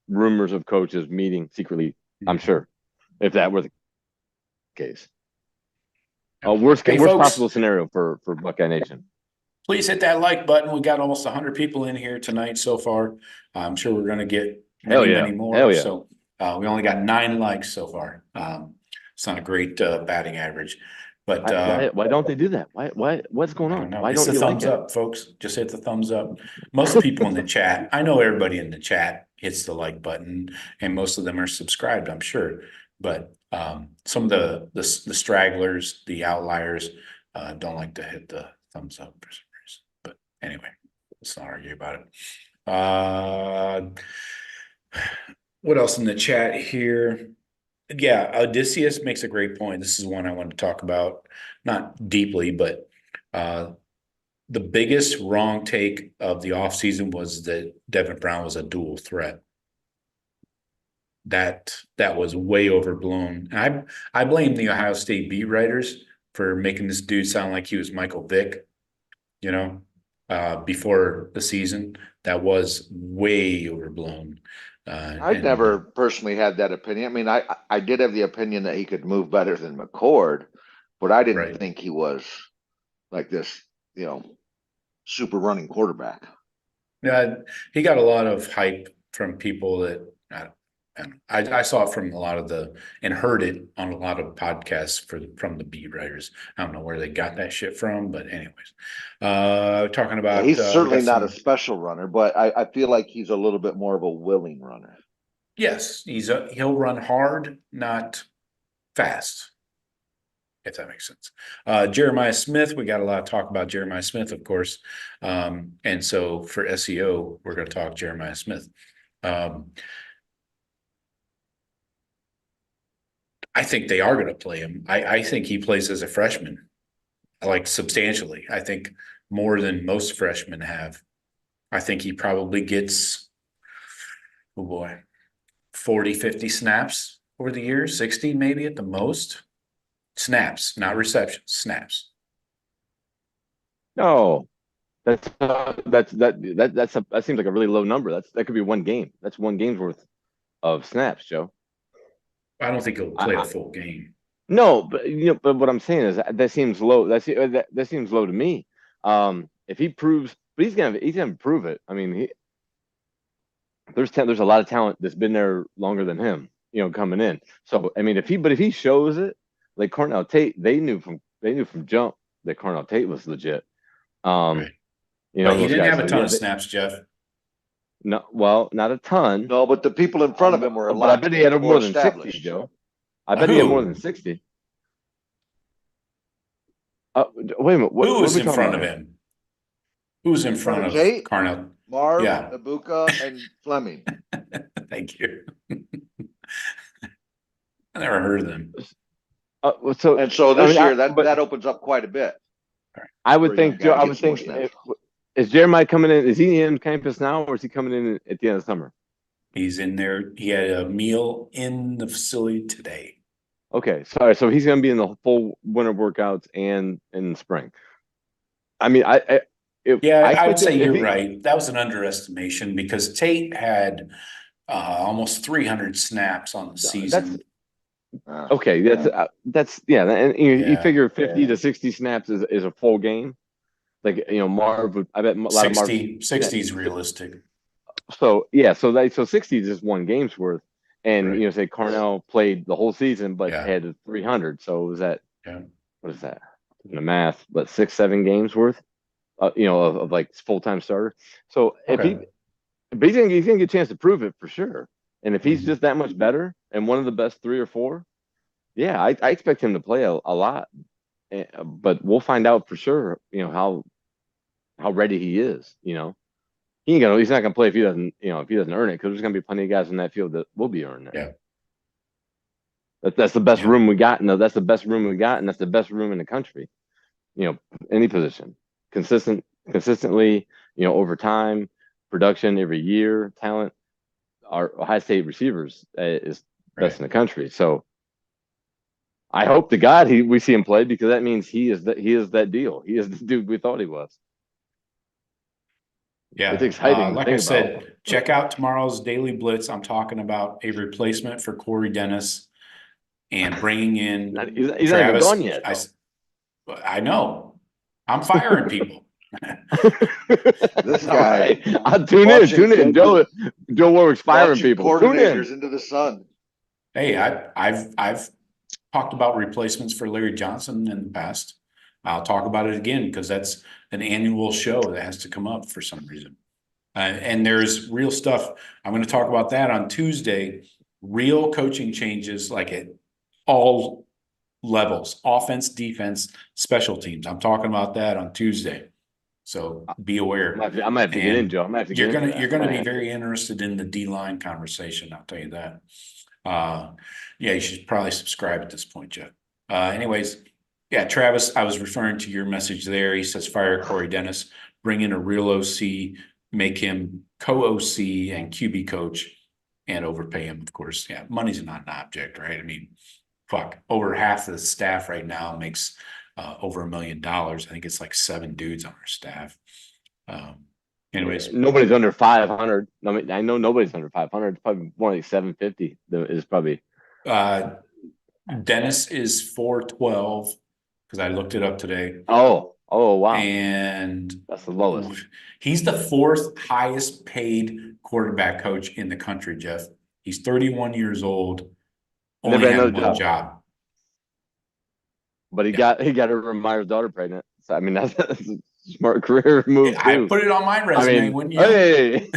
rumors of coaches meeting secretly. I'm sure if that were the case. Worst possible scenario for Buckeye Nation. Please hit that like button. We got almost 100 people in here tonight so far. I'm sure we're going to get many more. Hell yeah. So we only got 9 likes so far. It's not a great batting average, but why don't they do that? What's going on? Why it's don't the you thumbs up, folks? Just hit the thumbs up. Most people in the chat, I know everybody in the chat hits the like button, and most of them are subscribed, I'm sure. But some of the stragglers, the outliers, don't like to hit the thumbs up for some reason. But anyway, let's not argue about it. What else in the chat here? Yeah, Odysseus makes a great point. This is one I want to talk about, not deeply, but the biggest wrong take of the offseason was that Devin Brown was a dual threat. That was way overblown. And I blame the Ohio State beat writers for making this dude sound like he was Michael Vick, before the season. That was way overblown. I've never personally had that opinion. I mean, I did have the opinion that he could move better than McCord, but I didn't think he was like this, super running quarterback. Yeah, he got a lot of hype from people that I saw it from a lot of and heard it on a lot of podcasts from the beat writers. I don't know where they got that shit from, but anyways, talking about he's certainly not a special runner, but I feel like he's a little bit more of a willing runner. Yes, he'll run hard, not fast, if that makes sense. Jeremiah Smith, we got a lot of talk about Jeremiah Smith, of course, and so for SEO, we're going to talk Jeremiah Smith. I think they are going to play him. I think he plays as a freshman, like substantially. I think more than most freshmen have. I think he probably gets, 40, 50 snaps over the year, 60 maybe at the most. Snaps, not receptions, snaps. No, that seems like a really low number. That could be one game. That's one game's worth of snaps, Joe. I don't think he'll I, play a I, full game. no, but what I'm saying is that seems low. That seems low to me. If he proves, but he's gonna prove it. I mean, there's a lot of talent that's been there longer than him, coming in. So I mean, if he shows it, like Cornell Tate, they knew from jump that Cornell Tate was legit. Right. But he those didn't guys. have a So, ton of snaps, Jeff. no, well, not a ton. No, but the people in front of him were a But lot I bet he had more than 60, established. Joe. I bet he had more than Who? 60. Wait a minute. What Who are was we in talking front about of here? him? Who was in front of Tate? Carnell? Marv, Yeah. Ibuka, and Fleming. Thank you. I never heard of them. So And so this I mean, year but that opens up quite a bit. I for would a think, young Joe. guy I to would get some think, more snaps. is Jeremiah coming in? Is he in campus now, or is he coming in at the end of the summer? He's in there. He had a meal in the facility today. Okay, sorry. So he's going to be in the full winter workouts and in the spring. I mean, I would say you're right. That was an underestimation because Tate had almost 300 snaps on the season. Okay, that's and you figure 50 to 60 snaps is a full game. Like Marv would, I bet a lot of Marv 60 is realistic. So 60 is just one game's worth, and Right. Say Cornell played the whole season but had 300. So was that what is that in the math? But 6-7 games worth, of like full-time starter. So if he's gonna get a chance to prove it for sure, and if he's just that much better and one of the best 3 or 4. Yeah, I expect him to play a lot, but we'll find out for sure. How ready he is. He's not gonna play if he doesn't earn it, because there's gonna be plenty of guys in that field that will be earning it. Yeah, That's the best room we got. No, that's the best room we got, and that's the best room in the country. Any position, consistently. Over time, production every year, talent. Our Ohio State receivers is best in the country. So I hope to God we see him play, because that means he is that deal. He is the dude we thought he was. Yeah, it's exciting. Like I said, check out tomorrow's Daily Blitz. I'm talking about a replacement for Corey Dennis and bringing in he's Travis. Not even gone yet. I know. I'm firing people. This guy. Right. I'll tune in. Joe Warwick's firing people. Coordinators into the sun. Hey, I've talked about replacements for Larry Johnson in the past. I'll talk about it again, because that's an annual show that has to come up for some reason. And there's real stuff. I'm going to talk about that on Tuesday. Real coaching changes, like at all levels: offense, defense, special teams. I'm talking about that on Tuesday. So be aware. I might have to get in, Joe. You're gonna be very interested in the D-line conversation. I'll tell you that. You should probably subscribe at this point, Jeff. Anyways, Travis, I was referring to your message there. He says fire Corey Dennis, bring in a real OC, make him co-OC and QB coach, and overpay him, of course. Yeah, money's not an object, right? I mean, over half of the staff right now makes over $1 million. I think it's like 7 dudes on our staff. Anyways, nobody's under 500. I know nobody's under 500. It's probably more like 750. Is probably. Dennis is 412, because I looked it up today. Oh wow! And that's the lowest. He's the 4th highest paid quarterback coach in the country, Jeff. He's 31 years old. Only had one job. But he got Myers' daughter pregnant. So I mean, that's a smart career move too. I put it on my resume, wouldn't you? Hey,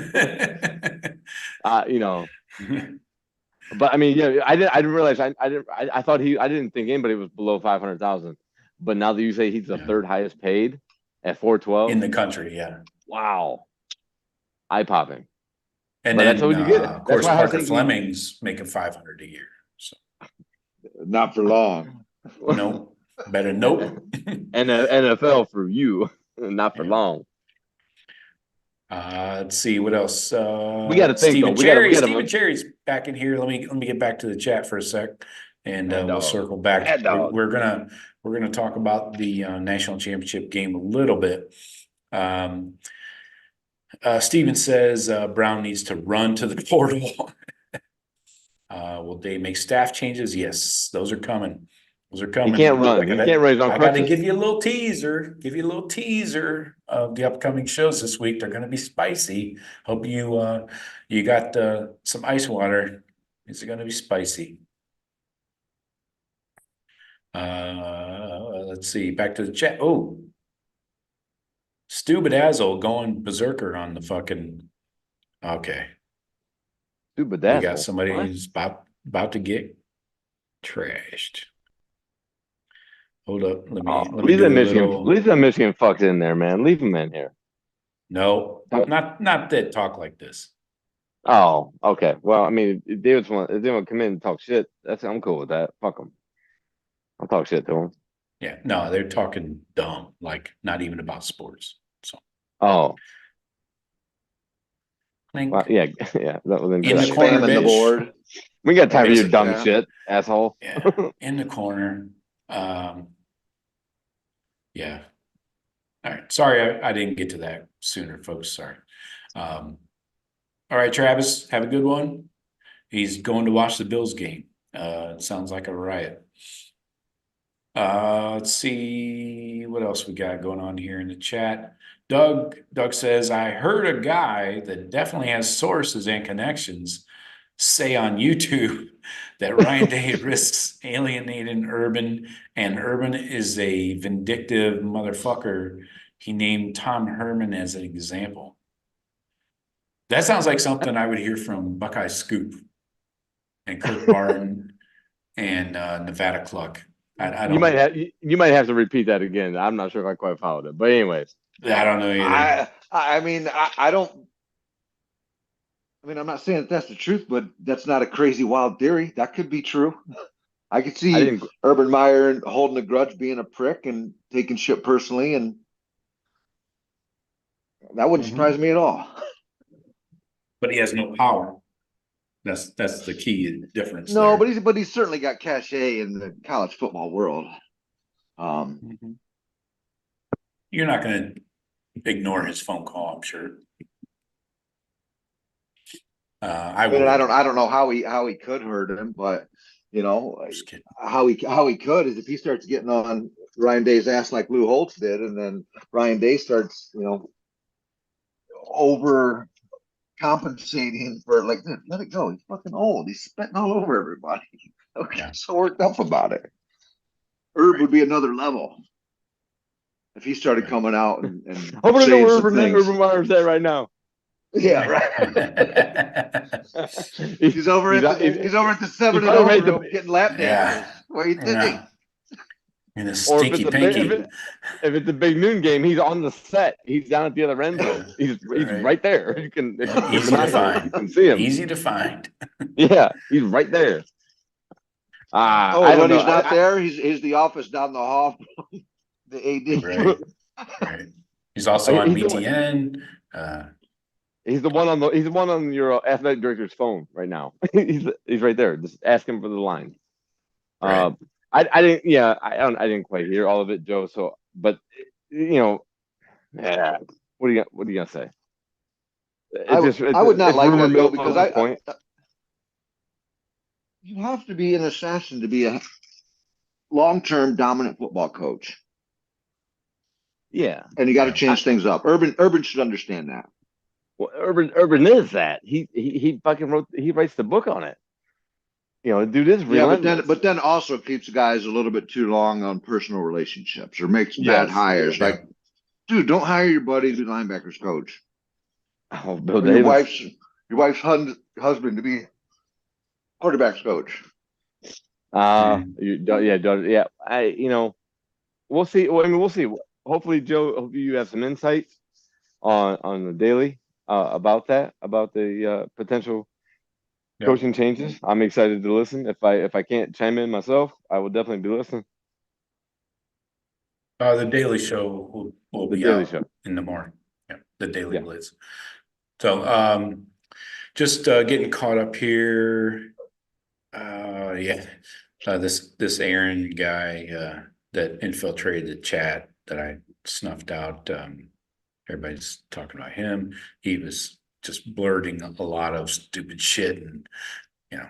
But I mean, I didn't realize. I didn't think anybody was below 500,000. But now that you say he's the 3rd highest paid at 412 in the country, wow, eye popping. And but then, that's what you get. Of course, Parker Fleming's making 500 a year. So not for long. No, better nope. And NFL for you, not for long. Let's see what else. We got to think Stephen though. Cherry. We got Stephen Cherry's back in here. Let me get back to the chat for a sec, and Mad we'll dog. circle back. Mad dog. We're gonna talk about the national championship game a little bit. Stephen says Brown needs to run to the portal. Will they make staff changes? Yes, those are coming. Those are coming. He can't run. He can't run. He's on I got to crutches. give you a little teaser. Give you a little teaser of the upcoming shows this week. They're going to be spicy. Hope you you got some ice water. It's going to be spicy. Let's see. Back to the chat. Oh, Stu Bedazzle going berserker on the fucking. Okay. Stupid We asshole. got somebody What? who's about to get trashed. Hold up. Let me Leave do that a Michigan. little. Leave that Michigan fucks in there, man. Leave him in here. No, not that talk like this. Oh, okay. Well, I mean, if they want to come in and talk shit, I'm cool with that. Fuck them. I'll talk shit to them. Yeah, no, they're talking dumb, like not even about sports. So, Oh, Clink. well, yeah, yeah. That was In the Just corner spamming the bench. board. We got time for your Basically, dumb yeah. shit, asshole. Yeah, in the corner. Yeah. All right. Sorry, I didn't get to that sooner, folks. Sorry. All right, Travis, have a good one. He's going to watch the Bills game. It sounds like a riot. Let's see what else we got going on here in the chat. Doug says, I heard a guy that definitely has sources and connections say on YouTube that Ryan Day risks alienating Urban, and Urban is a vindictive motherfucker. He named Tom Herman as an example. That sounds like something I would hear from Buckeye Scoop and Kirk Barton and Nevada Cluck. I don't. You might have to repeat that again. I'm not sure if I quite followed it, but anyways, I don't know either. I mean, I don't. I mean, I'm not saying that that's the truth, but that's not a crazy wild theory. That could be true. I could see Urban Meyer holding a grudge, being a prick, and taking shit personally, and that wouldn't surprise me at all. But he has no power. That's the key difference. No, there. but he's certainly got cachet in the college football world. You're not going to ignore his phone call, I'm sure. I don't know how he could hurt him, but you know how he could is if he starts getting on Ryan Day's ass like Lou Holtz did, and then Ryan Day starts over compensating for like, let it go. He's fucking old. He's spitting all over everybody. Okay, so worked up about it. Herb would be another level if he started coming out and I want to know where saying Urban Meyer's at right now. Yeah, right. He's over at the 7-0 room getting lap dances. What do you think? In a stinky pinky. If it's a big noon game, he's on the set. He's down at the other end zone. He's right there. You can easy to find. You can see him. Easy to find. Yeah, he's right there. When he's not there, he's the office down the hall from the AD. Right. He's also on BTN. He's the one on your athletic director's phone right now. he's right there. Just ask him for the line. Right. I didn't quite hear all of it, Joe. So, but what are you gonna say? I would not like that though, because you have to be an assassin to be a long-term dominant football coach. Yeah, and you got to change things up. Urban should understand that. Well, Urban is that he fucking writes the book on it. Dude is relentless. Yeah, but then also keeps guys a little bit too long on personal relationships or makes bad hires. Yeah. Like, dude, don't hire your buddy to be linebackers coach. Oh, Bill Davis. Your wife's husband to be quarterbacks coach. Yeah. We'll see. Well, I mean, we'll see. Hopefully, Joe, you have some insights on the daily about the potential coaching changes. I'm excited to listen. If I can't chime in myself, I will definitely be listening. The Daily Show will be out in the morning. Yeah. the Daily Yeah. Blitz. So just getting caught up here. This Aaron guy that infiltrated the chat that I snuffed out. Everybody's talking about him. He was just blurting a lot of stupid shit and A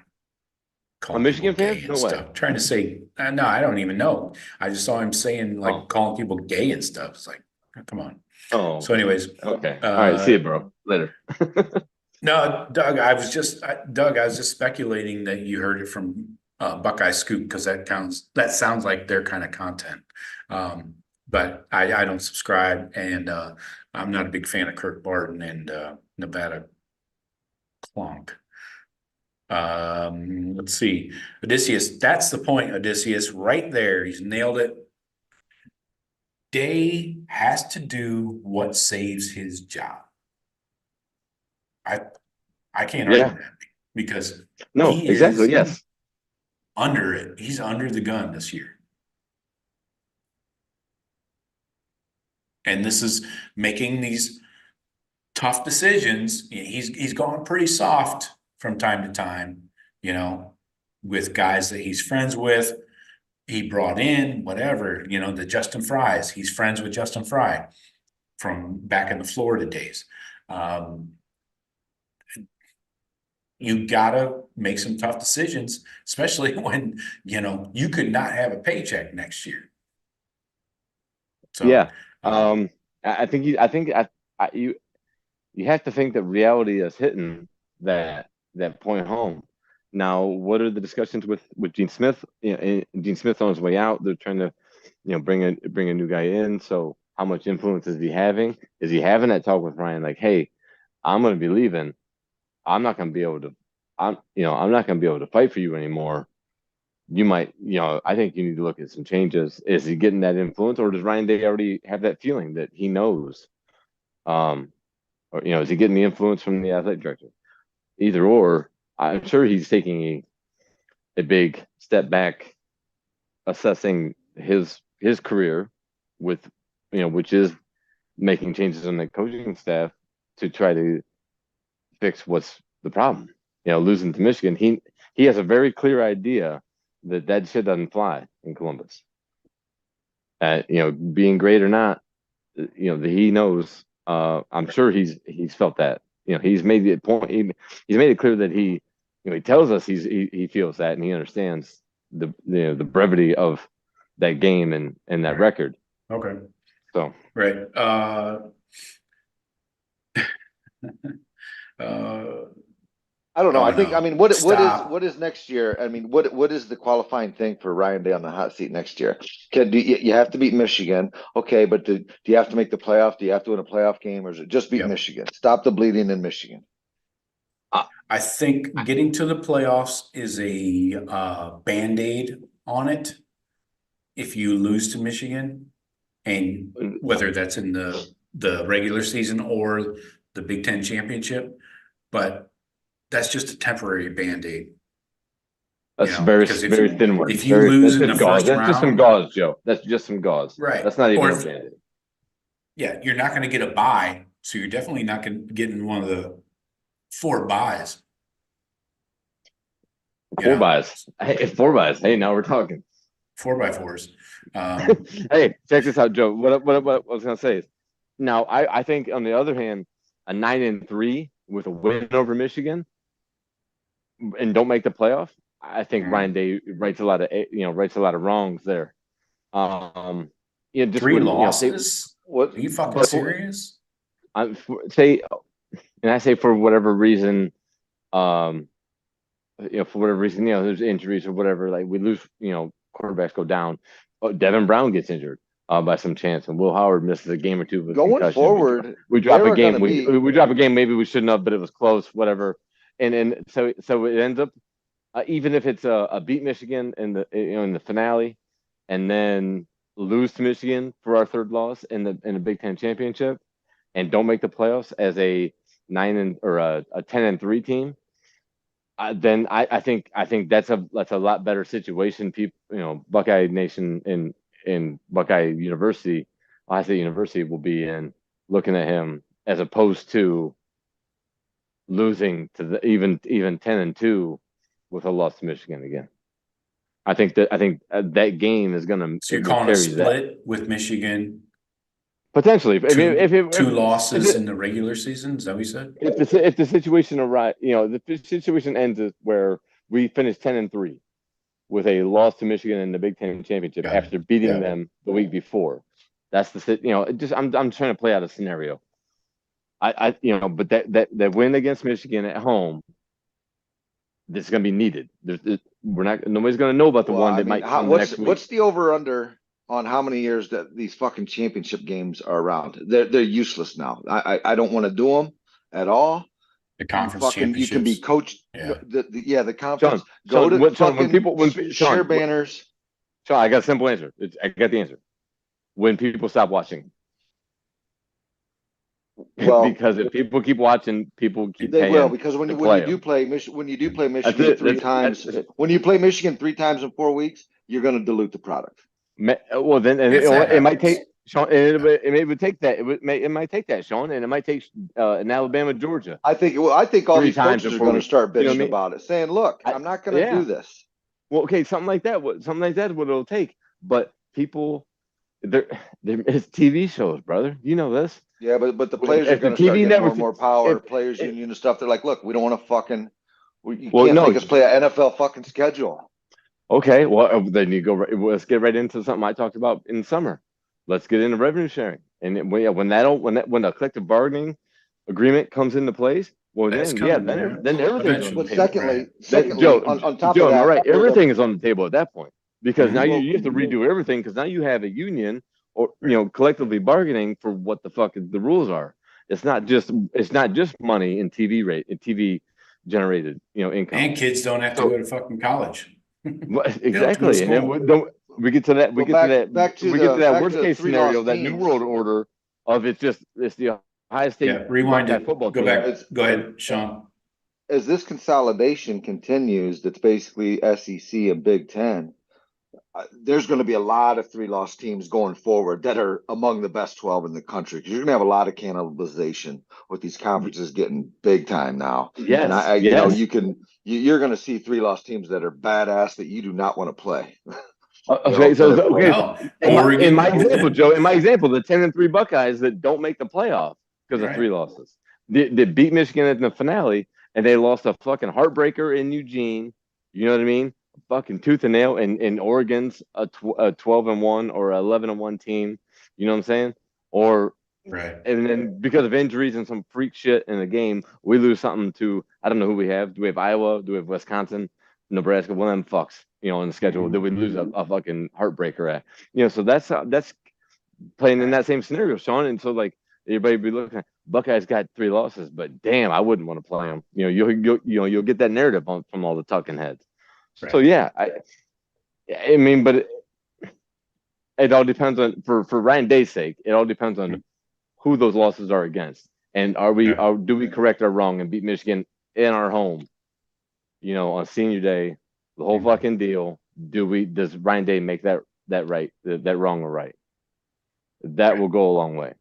calling Michigan people fan? gay No and way. stuff. Trying to say, no, I don't even know. I just saw him saying calling people gay and stuff. It's like, come on. Oh. So, anyways, okay. All right. See you, bro. Later. No, Doug, I was just speculating that you heard it from Buckeye Scoop because that sounds like their kind of content. But I don't subscribe, and I'm not a big fan of Kirk Barton and Nevada Clonk. Let's see. Odysseus, that's the point, Odysseus, right there. He's nailed it. Day has to do what saves his job. I can't argue that because no, he exactly. is Yes. under it. He's under the gun this year. And this is making these tough decisions. He's gone pretty soft from time to time, with guys that he's friends with. He brought in whatever, the Justin Fries. He's friends with Justin Fry from back in the Florida days. You gotta make some tough decisions, especially when you could not have a paycheck next year. So yeah, I think you have to think that reality is hitting that point home. Now, what are the discussions with Gene Smith? Gene Smith on his way out. They're trying to bring a new guy in. So how much influence is he having? Is he having that talk with Ryan? Like, hey, I'm going to be leaving. I'm not going to be able to. I'm not going to be able to fight for you anymore. You might, I think you need to look at some changes. Is he getting that influence, or does Ryan Day already have that feeling that he knows? Or is he getting the influence from the athletic director? Either or, I'm sure he's taking a big step back, assessing his career with, which is making changes in the coaching staff to try to fix what's the problem. Losing to Michigan, he has a very clear idea that shit doesn't fly in Columbus. Being great or not, he knows. I'm sure he's felt that. He's made the point. He's made it clear that he tells us he feels that, and he understands the brevity of that game and that record. Okay. So right. I don't know. I think. no. I mean, what Stop. what is next year? I mean, what is the qualifying thing for Ryan Day on the hot seat next year? You have to beat Michigan? Okay, but do you have to make the playoff? Do you have to win a playoff game, or is it just beat Yep. Michigan? Stop the bleeding in Michigan. I think getting to the playoffs is a Band-Aid on it. If you lose to Michigan, and whether that's in the regular season or the Big Ten championship, but that's just a temporary Band-Aid. that's very thin words. If you lose in the gauze. first That's round, just some gauze, Joe. That's just some gauze. Right. That's not even Or a Band-Aid. Yeah, you're not going to get a bye, so you're definitely not going to get in one of the 4 byes. 4 byes. Hey, 4 byes. Hey, now we're talking. 4x4s. Hey, check this out, Joe. What I was gonna say is, now I think on the other hand, a 9-3 with a win over Michigan and don't make the playoff, I think Ryan Day rights a lot of wrongs there. Just 3 when, losses? What? Are you fucking serious? I say for whatever reason, for whatever reason, there's injuries or whatever, like we lose, quarterbacks go down. Devin Brown gets injured by some chance, and Will Howard misses a game or two with Going concussion. forward, we drop there a are game. gonna be- We drop a game maybe we shouldn't have, but it was close, whatever. And so it ends up, even if it's a beat Michigan in the finale, and then lose to Michigan for our third loss in the Big Ten championship, and don't make the playoffs as a 10-3 team, then I think that's a lot better situation. People, Buckeye Nation in Buckeye University, Ohio State University will be in looking at him as opposed to losing to the even 10-2 with a loss to Michigan again. I think that game is going So you're to calling a carry that split with Michigan, potentially. I mean, two losses if in the regular season? Is that what you said? if the situation the situation ends where we finish 10-3 with a loss to Michigan in the Big Ten championship Got it. after beating Yeah. them the week before. That's I'm trying to play out a scenario. But that win against Michigan at home, this is going to be needed. Nobody's going to know about the one that might come next week. What's the over under on how many years that these fucking championship games are around? They're useless now. I don't want to do them at all. The conference championships. You can be coached. Yeah. The conference. When share banners. Sean, I got a simple answer. I got the answer. When people stop watching. Well, because if people keep watching, people keep they paying. Will because when you do play Michigan three times, when you play Michigan 3 times in 4 weeks, you're going to dilute the product. Well, then it might take Sean. It would take that. It might take that, Sean, and it might take in Alabama, Georgia. I think all these coaches are going to start bitching about it, saying, "Look, I'm not going to do this." Well, okay, something like that. Something like that is what it'll take. But people, it's TV shows, brother. You know this. Yeah, but the players are going to start getting more power. Players union and stuff. They're like, "Look, we don't want to fucking. You can't make us play an NFL fucking schedule." Okay, well then you go. Let's get right into something I talked about in summer. Let's get into revenue sharing, and when the collective bargaining agreement comes into place, well then everything's on the table. Secondly, Joe, on top Joe, of that, right? Everything is on the table at that point because now you have to redo everything because now you have a union or collectively bargaining for what the fuck the rules are. It's not just money and TV generated income, and kids don't have to go to fucking college. Exactly, and then we get to that. We get to that worst case scenario, that new world order of it's the Ohio State. Rewind it. Football Go team. back. Go ahead, Sean. As this consolidation continues, that's basically SEC and Big Ten. There's going to be a lot of 3-loss teams going forward that are among the best 12 in the country because you're going to have a lot of cannibalization with these conferences getting big time now. Yes, and you're going to see 3-loss teams that are badass that you do not want to play. In my example, Joe, the 10-3 Buckeyes that don't make the playoff because of 3 losses. They beat Michigan in the finale, and they lost a fucking heartbreaker in Eugene. You know what I mean? Fucking tooth and nail, and Oregon's a 12-1 or 11-1 team. You know what I'm saying? And then because of injuries and some freak shit in the game, we lose something to I don't know who we have. Do we have Iowa? Do we have Wisconsin? Nebraska? One of them fucks. In the schedule that we lose a fucking heartbreaker at. So that's playing in that same scenario, Sean. And so like everybody be looking at Buckeyes got 3 losses, but damn, I wouldn't want to play them. You'll get that narrative from all the talking heads. So yeah, I mean, but it all depends on for Ryan Day's sake. It all depends on who those losses are against, and do we correct our wrong and beat Michigan in our home? On senior day, the whole fucking deal. Does Ryan Day make that right? That wrong or right? That will go a long way.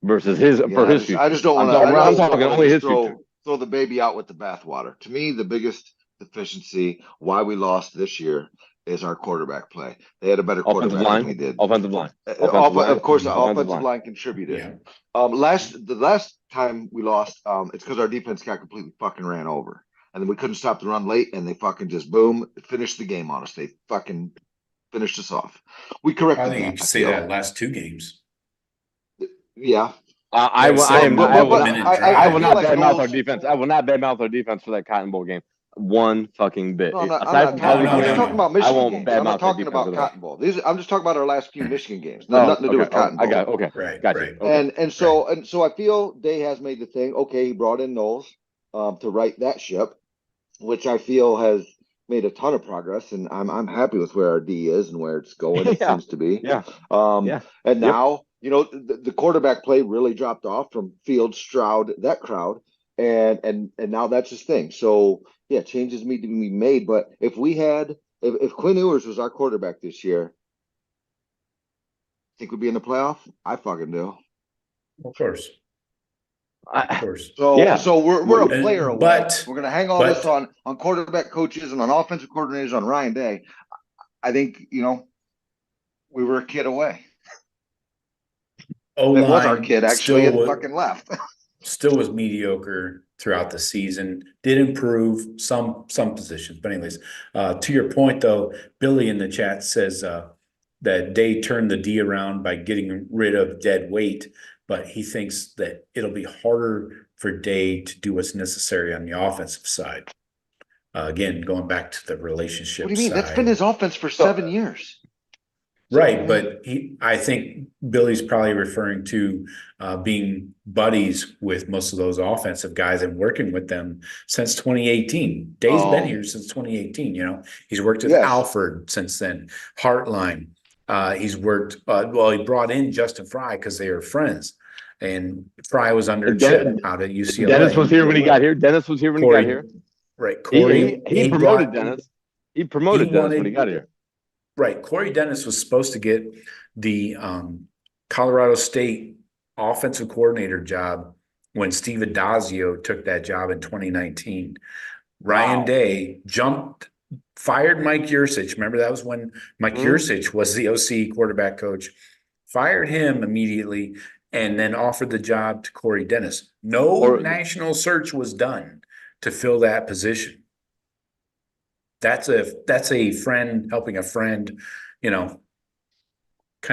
Versus his future. I just don't want to. I'm talking only his future. Throw the baby out with the bathwater. To me, the biggest deficiency why we lost this year is our quarterback play. They had a better quarterback than we did. Offensive line. Of course, the offensive line contributed. Yeah. The last time we lost, it's because our defense got completely fucking ran over. And then we couldn't stop the run late, and they fucking just finished the game on us. They fucking finished us off. We corrected that. I think you could say that last 2 games. Yeah. I will not badmouth our defense. I will not badmouth our defense for that Cotton Bowl game. One fucking bit. I'm not talking about Michigan games. I'm not talking about Cotton Bowl. I'm just talking about our last few Michigan games. Nothing to do with Cotton Bowl. I got it. Okay. Right. Gotcha. Right. So I feel Day has made the thing. Okay, he brought in Knowles to right that ship, which I feel has made a ton of progress, and I'm happy with where our D is and where it's going. It seems to be. Yeah. And now the quarterback play really dropped off from Fields, Stroud, that crowd, and now that's his thing. So yeah, changes need to be made. But if Quinn Ewers was our quarterback this year, think we'd be in the playoff? I fucking do. Of course. Of course. So we're a player away. But We're going to hang all this on quarterback coaches and on offensive coordinators on Ryan Day. I think, we were a kid away. It was our kid, actually. It fucking left. Still was mediocre throughout the season. Did improve some positions. But anyways, to your point, though, Billy in the chat says that Day turned the D around by getting rid of dead weight, but he thinks that it'll be harder for Day to do what's necessary on the offensive side. Again, going back to the relationship What do you mean? side. That's been his offense for 7 years. Right, but I think Billy's probably referring to being buddies with most of those offensive guys and working with them since 2018. Day's been here since 2018. He's worked with Alford since then, Hartline. He's worked. He brought in Justin Fry because they were friends, and Fry was under Chip out at UCLA. Dennis was here when he got here. Right, Corey. He promoted Dennis. He promoted Dennis when he got here. Right. Corey Dennis was supposed to get the Colorado State offensive coordinator job when Steve Adazio took that job in 2019. Ryan Day fired Mike Yursich. Remember, that was when Mike Yursich was the OC quarterback coach. Fired him immediately and then offered the job to Corey Dennis. No national search was done to fill that position. That's a friend helping a friend, kind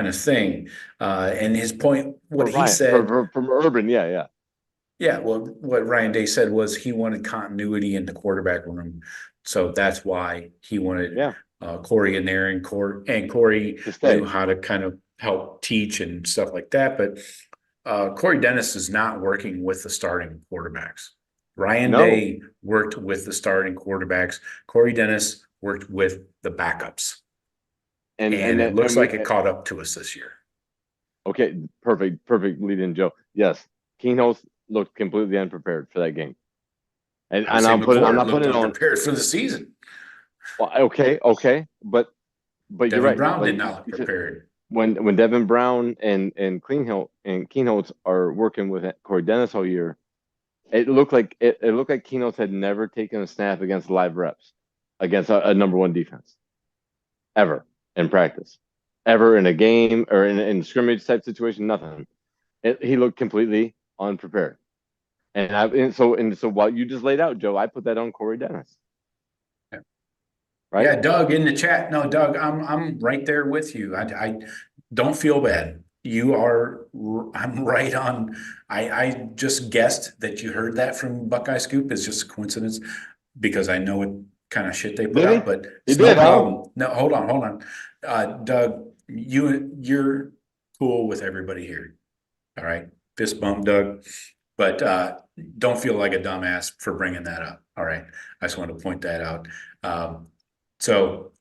of thing. And his point, he said from Urban, yeah. Well, what Ryan Day said was he wanted continuity in the quarterback room, so that's why he wanted Corey in there, and Corey knew how to kind of help teach and stuff like that. But Corey Dennis is not working with the starting quarterbacks. Ryan Day worked with the starting quarterbacks. Corey Dennis worked with the backups. And it looks like it caught up to us this year. Okay, perfect lead in, Joe. Yes, Keenholz looked completely unprepared for that game. And I'm not putting it on prepared for the season. Well, okay. But you're right. Brown did not look prepared. When Devin Brown and Keenholz are working with Corey Dennis all year, it looked like Keenholz had never taken a snap against live reps, against a number one defense, ever in practice, ever in a game or in scrimmage type situation. Nothing. He looked completely unprepared. And so what you just laid out, Joe, I put that on Corey Dennis. Yeah. Right? Yeah, Doug in the chat. No, Doug, I'm right there with you. I don't feel bad. I'm right on. I just guessed that you heard that from Buckeye Scoop. It's just a coincidence because I know what kind of shit they put out, but it's no problem. No, hold on. Doug, you're cool with everybody here. All right. Fist bump, Doug. But don't feel like a dumbass for bringing that up. All right. I just want to point that out. So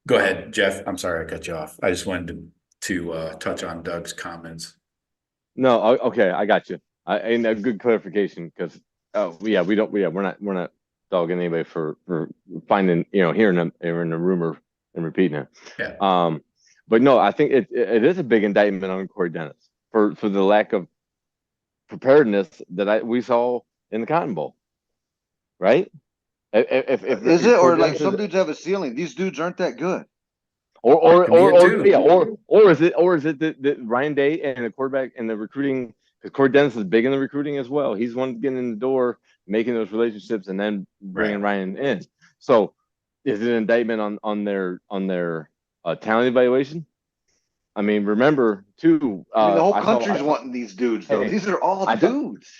go ahead, Jeff. I'm sorry I cut you off. I just wanted to touch on Doug's comments. No, okay, I got you. And a good clarification because we're not dogging anybody for finding hearing them in a rumor and repeating it. Yeah. But no, I think it is a big indictment on Corey Dennis for the lack of preparedness that we saw in the Cotton Bowl, right? If is it, or like some dudes have a ceiling? These dudes aren't that good. Or is it that Ryan Day and the quarterback and the recruiting, because Corey Dennis is big in the recruiting as well. He's one getting in the door, making those relationships, and then bringing Ryan in. So, is it an indictment on their talent evaluation? I mean, remember too. The whole country's wanting these dudes, though. These are all dudes.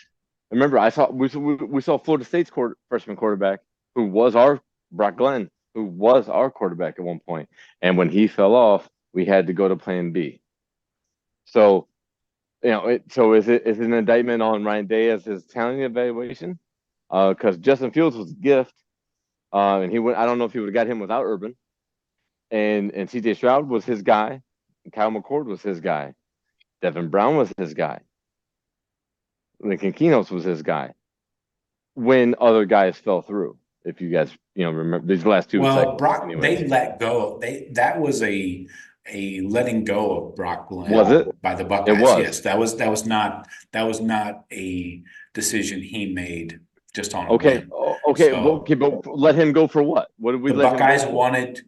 Remember, we saw Florida State's freshman quarterback, who was our Brock Glenn, who was our quarterback at one point, and when he fell off, we had to go to Plan B. So, is it an indictment on Ryan Day as his talent evaluation? Because Justin Fields was a gift, and I don't know if he would have got him without Urban, and CJ Stroud was his guy. Kyle McCord was his guy. Devin Brown was his guy. Lincoln Keenholz was his guy. When other guys fell through, if you guys remember these last two. Well, Brock, they let go. That was a a letting go of Brock Glenn Was it? by the Buckeyes. was. Yes, that was not a decision he made just on a Okay. whim. Okay. So But let him go for what? What did we the let him Buckeyes go for? wanted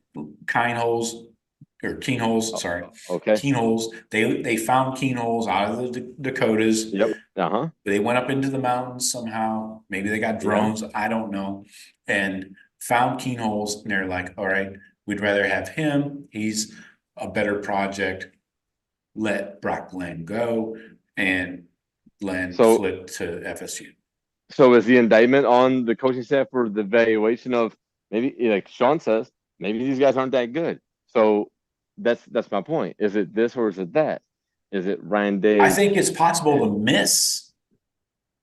Keenholz, sorry. Okay. Keenholz. They found Keenholz out of the Dakotas. Yep. Uh-huh. They went up into the mountains somehow. Maybe they got drones. I don't know. And found Keenholz, and they're like, all right, we'd rather have him. He's a better project. Let Brock Glenn go, and Glenn flipped to FSU. So is the indictment on the coaching staff for the evaluation of maybe, like Sean says, maybe these guys aren't that good. So that's my point. Is it this or is it that? Is it Ryan Day? I think it's possible to miss.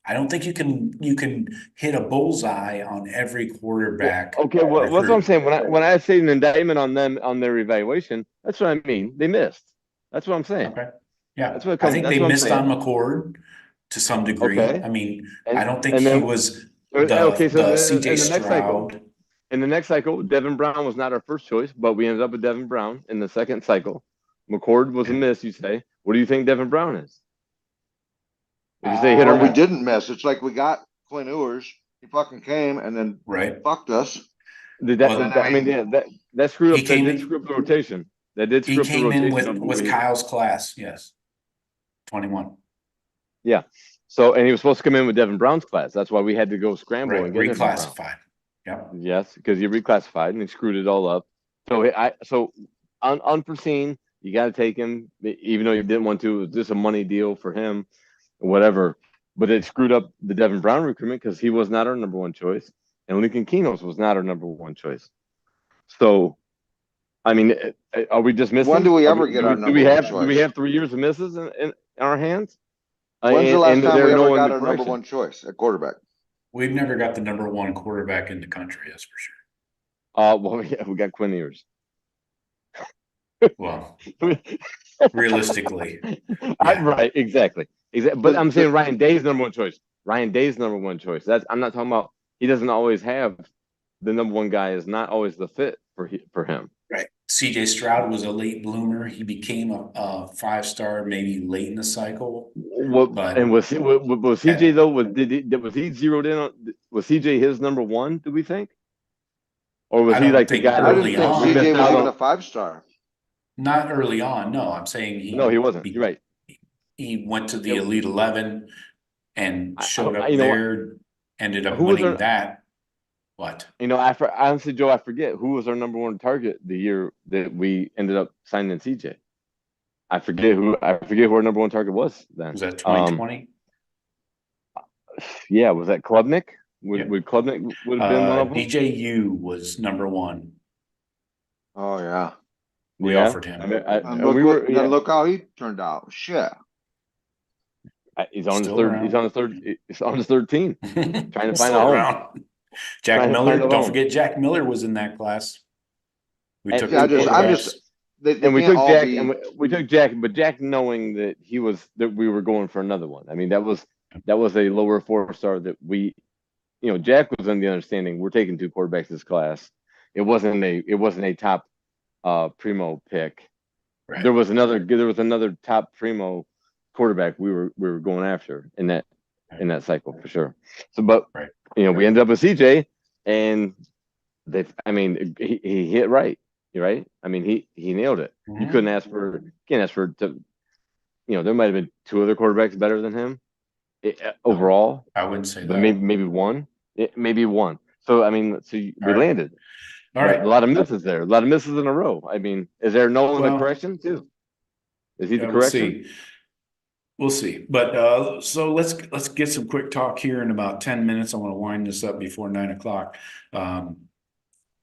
I don't think you can hit a bullseye on every quarterback. Okay, well, that's what I'm saying. When I say an indictment on them on their evaluation, that's what I mean. They missed. That's what I'm saying. Okay. Yeah. That's what it I comes, think that's they what I'm missed saying. on McCord to some degree. Okay. I mean, And- I don't think and he then- was Okay, so the in CJ the next cycle, Stroud. in the next cycle, Devin Brown was not our first choice, but we ended up with Devin Brown in the second cycle. McCord was a miss, you say. What do you think Devin Brown is? If you say hit or Well, we miss. didn't miss. It's like we got Quinn Ewers. He fucking came and then Right. fucked us. Did Well, that, I mean, yeah, that screwed he up. That came did in- screw up the rotation. That did He screw up the came in rotation. with Kyle's class. Yes. 21. Yeah. So, and he was supposed to come in with Devin Brown's class. That's why we had to go scramble Right. and get Devin Brown. Reclassified. Yep. Yes, because he reclassified and he screwed it all up. So unforeseen. You got to take him, even though you didn't want to. It was just a money deal for him, whatever. But it screwed up the Devin Brown recruitment because he was not our number one choice, and Lincoln Keenos was not our number one choice. So, I mean, are we just missing? When do we ever get our do number we one have choice? do we have 3 years of misses in our hands? When's the last time we ever got our number correction? one choice at quarterback? We've never got the number one quarterback in the country, that's for sure. Well, yeah, we got Quinn Ewers. Well, realistically, Right, exactly. But I'm saying Ryan Day's number one choice. Ryan Day's number one choice. I'm not talking about. He doesn't always have the number one guy. Is not always the fit for him. right. CJ Stroud was a late bloomer. He became a 5-star maybe late in the cycle. And was CJ though? Was he zeroed in on? Was CJ his number one? Do we think? Or was he like the guy? I didn't think CJ was even a 5-star. Not early on. No, I'm saying no, he wasn't. You're right. He went to the Elite 11 and showed up you know there. Ended up winning that. What? Honestly, Joe, I forget who was our number one target the year that we ended up signing CJ. I forget who our number one target was then. Was that 2020? Yeah, was that Klubnik? Would Klubnik would have been one of them? DJU was number one. Oh yeah, we offered him. Look how he turned out. Shit. He's on his third. He's on his third team, trying to find a home. Jack Miller. Don't forget, Jack Miller was in that class. We took Jack, but Jack knowing that we were going for another one. I mean, that was a lower 4-star that we, Jack was in the understanding we're taking 2 quarterbacks this class. It wasn't a top primo pick. Right. There was another top primo quarterback we were going after in that cycle for sure. So, but we ended up with CJ, and he hit right. Right? I mean, he nailed it. Mm-hmm. You can't ask for there might have been 2 other quarterbacks better than him overall. I wouldn't say but that. Maybe one. So I mean, we landed. All right. A lot of misses there. A lot of misses in a row. I mean, is there no the correction too? Is he the correction? We'll see. But so let's get some quick talk here in about 10 minutes. I want to wind this up before 9 o'clock.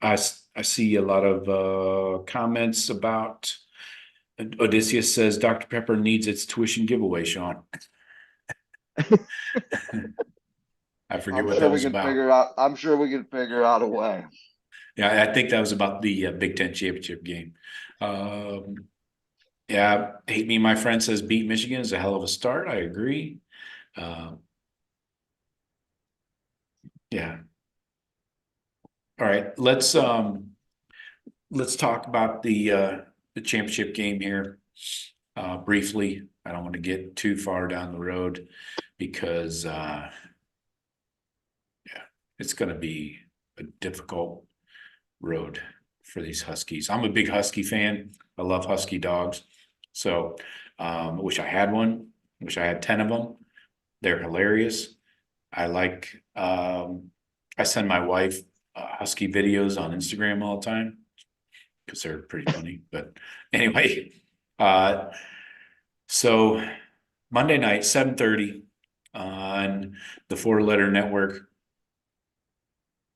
I see a lot of comments about Odysseus says Dr. Pepper needs its tuition giveaway, Sean. I forget what that was about. I'm sure we can figure out a way. Yeah, I think that was about the Big Ten championship game. Yeah, Hate Me, my friend says beat Michigan is a hell of a start. I agree. Yeah. All right, let's talk about the the championship game here briefly. I don't want to get too far down the road because it's going to be a difficult road for these Huskies. I'm a big Husky fan. I love Husky dogs. So I wish I had one. I wish I had 10 of them. They're hilarious. I send my wife Husky videos on Instagram all the time because they're pretty funny. But anyway, so Monday night, 7:30 on the 4-letter network.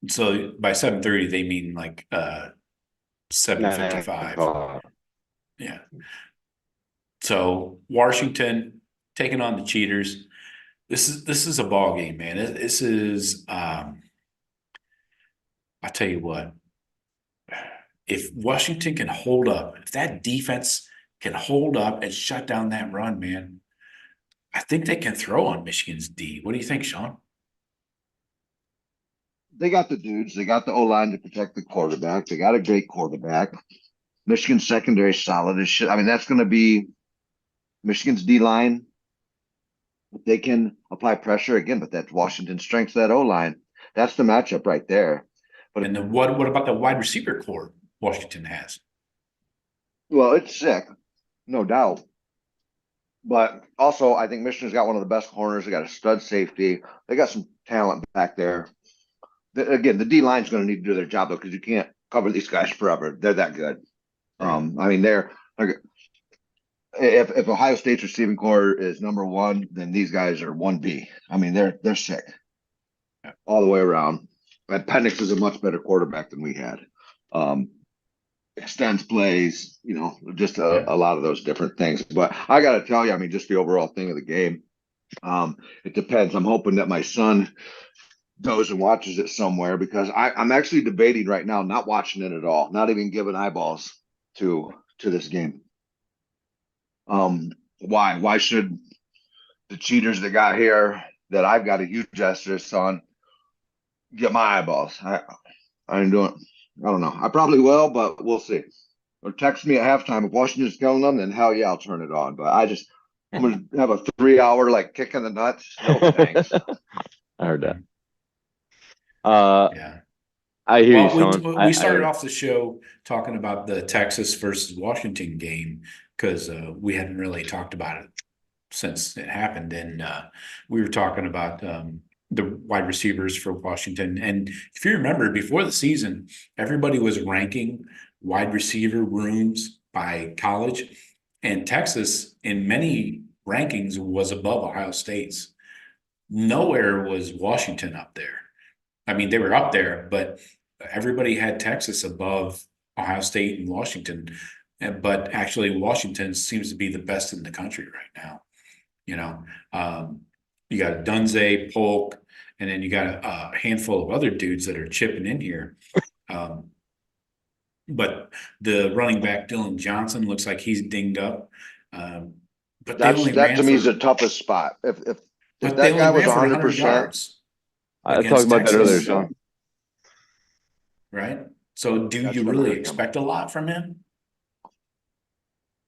So by 7:30, they mean like 7:55. Yeah. So Washington taking on the Cheaters. This is a ball game, man. This is I tell you what, if Washington can hold up, if that defense can hold up and shut down that run, man, I think they can throw on Michigan's D. What do you think, Sean? They got the dudes. They got the O-line to protect the quarterback. They got a great quarterback. Michigan's secondary solid as shit. I mean, that's going to be Michigan's D-line. They can apply pressure again, but that's Washington's strength, that O-line. That's the matchup right there. But And then what about the wide receiver core Washington has? well, it's sick, no doubt. But also, I think Michigan's got one of the best corners. They got a stud safety. They got some talent back there. Again, the D line's going to need to do their job though, because you can't cover these guys forever. They're that good. Right. I mean, they're if Ohio State's receiving core is number one, then these guys are 1B. I mean, they're sick all the way around. And Penix is a much better quarterback than we had. Extends plays, just a lot of those different things. But I got to tell you, I mean, just the overall thing of the game. It depends. I'm hoping that my son goes and watches it somewhere, because I'm actually debating right now not watching it at all, not even giving eyeballs to this game. Why should the cheaters that got here, that I've got a huge asterisk on, get my eyeballs? I ain't doing it. I don't know. I probably will, but we'll see. Or text me at halftime if Washington's killing them, then hell yeah, I'll turn it on. But I'm gonna have a 3-hour like kick in the nuts. No thanks. I heard that. Yeah. I hear you, Well, Sean. we started off the show talking about the Texas versus Washington game because we hadn't really talked about it since it happened. And we were talking about the wide receivers for Washington. And if you remember, before the season, everybody was ranking wide receiver rooms by college. And Texas, in many rankings, was above Ohio State's. Nowhere was Washington up there. I mean, they were up there, but everybody had Texas above Ohio State and Washington. But actually, Washington seems to be the best in the country right now. You got Dunze, Polk, and then you got a handful of other dudes that are chipping in here. But the running back, Dylan Johnson, looks like he's dinged up. But That to me is the toughest spot. If that guy was 100%, yards. I talked about that earlier, Sean. Right? So do you really expect a lot from him?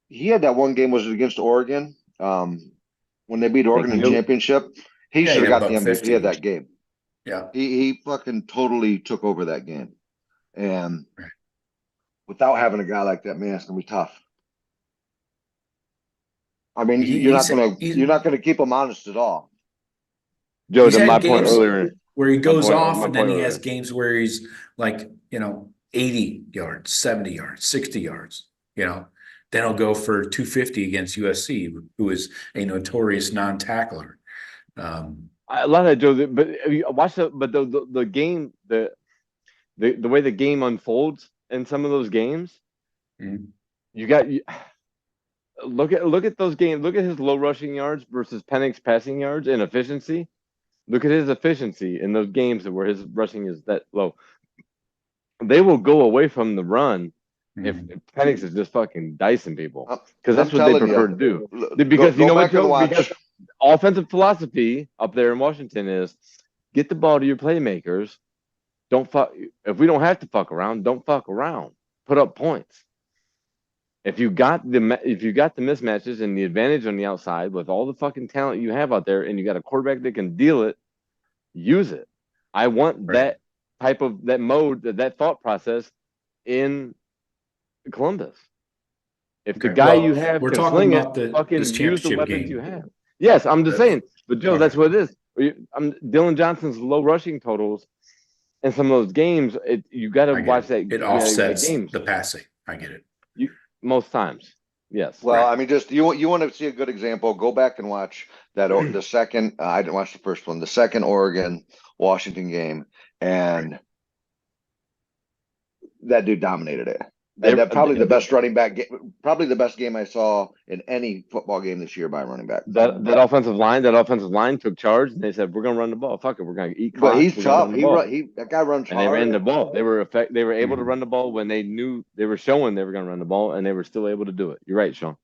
He had that one game, was it against Oregon? When they beat Oregon in the championship, he should have got the MVP of that game. Yeah. He fucking totally took over that game. And without having a guy like that, man, it's gonna be tough. I mean, you're not gonna keep him honest at all. Joe, to my point earlier, where he goes off and then he has games where he's like, 80 yards, 70 yards, 60 yards, then he'll go for 250 against USC, who is a notorious non-tackler. I love that, Joe. But watch the game, the way the game unfolds in some of those games. Mm-hmm. Look at those games. Look at his low rushing yards versus Penix passing yards and efficiency. Look at his efficiency in those games where his rushing is that low. They will go away from the run if Penix is just fucking dicing people, because that's what they prefer to do. Because you know what, Joe? Because offensive philosophy up there in Washington is get the ball to your playmakers. Don't fuck. If we don't have to fuck around, don't fuck around. Put up points. If you got the mismatches and the advantage on the outside with all the fucking talent you have out there, and you got a quarterback that can deal it, use it. I want Right. that mode, that thought process in Columbus. If the Okay. guy Well, you have we're can talking sling it, about this fucking use the championship weapons you game. have. Yes, I'm just saying. But Joe, that's Okay. what it is. Dylan Johnson's low rushing totals in some of those games. You got to I get watch it. that. It The offsets games. the passing. I get it. Most times, yes. Well, Right. I mean, just you want to see a good example, go back and watch the second. I didn't watch the first one, the second Oregon Washington game, and that dude dominated it. And that probably the best running back, probably the best game I saw in any football game this year by a running back. That offensive line took charge, and they said, "We're gonna run the ball. Fuck it, we're gonna eat clock. But he's We're gonna tough. run the ball." That guy runs And they hard. ran the ball. They were able to Mhm. run the ball when they knew they were showing they were going to run the ball, and they were still able to do it. You're right, Sean.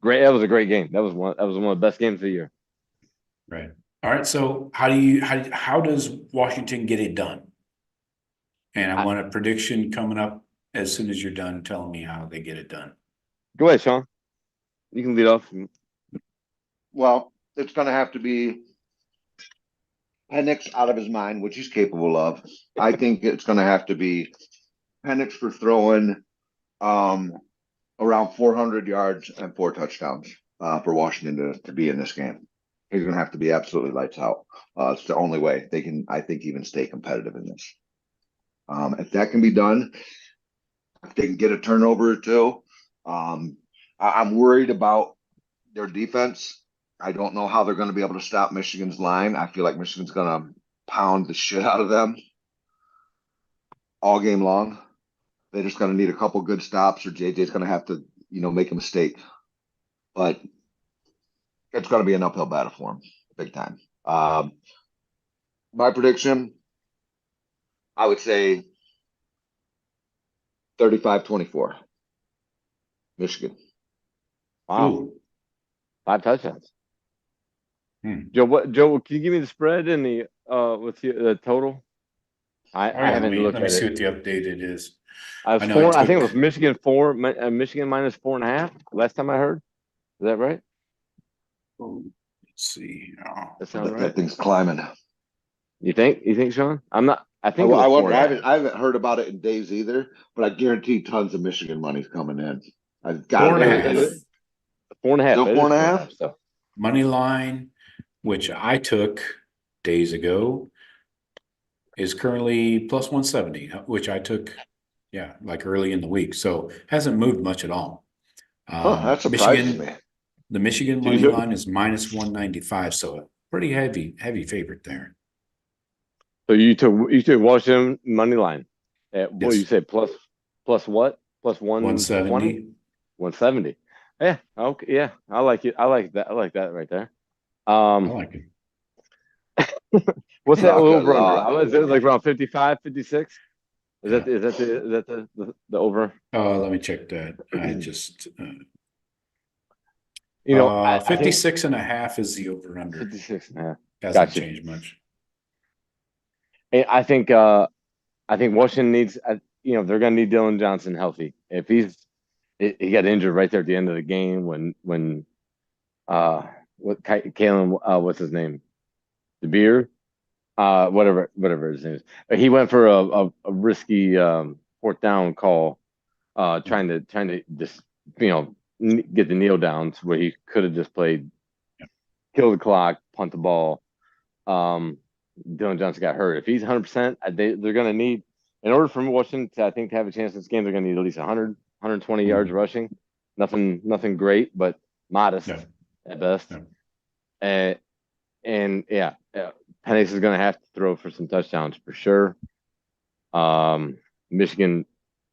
Great. That was a great game. That was one of the best games of the year. Right. All right. So how does Washington get it done? And I want a prediction coming up as soon as you're done telling me how they get it done. Go ahead, Sean. You can lead off. Well, it's going to have to be Penix out of his mind, which he's capable of. I think it's going to have to be Penix for throwing around 400 yards and 4 touchdowns for Washington to be in this game. He's going to have to be absolutely lights out. It's the only way they can, I think, even stay competitive in this. If that can be done, if they can get a turnover or two, I'm worried about their defense. I don't know how they're going to be able to stop Michigan's line. I feel like Michigan's going to pound the shit out of them all game long. They're just going to need a couple good stops, or JJ's going to have to, make a mistake. But it's going to be an uphill battle for him, big time. My prediction, I would say 35-24, Michigan. Wow, Ooh. 5 touchdowns. Hmm. Joe, can you give me the spread and the what's the total? I haven't looked Let me at see it. what the updated is. I was I know it four. I think it took- was Michigan 4, Michigan minus 4.5. Last time I heard. Is that right? Let's see. Oh. That sounds That right. thing's climbing. You think, Sean? I'm not. I I, think it was 4.5. I haven't heard about it in days either, but I guarantee tons of Michigan money's coming in. I've got 4.5. Is it 4.5? Still It is 4.5? So Money line, which I took days ago, is currently plus 170, which I took, like early in the week. So hasn't moved much at all. That surprises me. The Michigan money line is minus 195, so a pretty heavy favorite there. So you took Washington money line at what Yes. you say plus what? Plus 120? 170. 170. Yeah. Okay. Yeah. I like it. I like that. I like that right there. I like it. What's that Knock it over off. under? Is it like around 55, 56? Is Yeah. that the over? Let me check that. I just, I think 56 and a half is the over under. 56 and a half. Hasn't Gotcha. changed much. And I think Washington needs, they're going to need Dylan Johnson healthy. If he got injured right there at the end of the game when Kalen, what's his name? DeBeer, whatever his name is. He went for a risky 4th down call, trying to just get the kneel downs where he could have just played, kill the clock, punt the ball. Dylan Johnson got hurt. If he's 100%, they're going to need, in order for Washington to, I think, to have a chance in this game, they're going to need at least 100, 120 yards rushing. Nothing great, but modest at best. And Penix is going to have to throw for some touchdowns for sure. Michigan,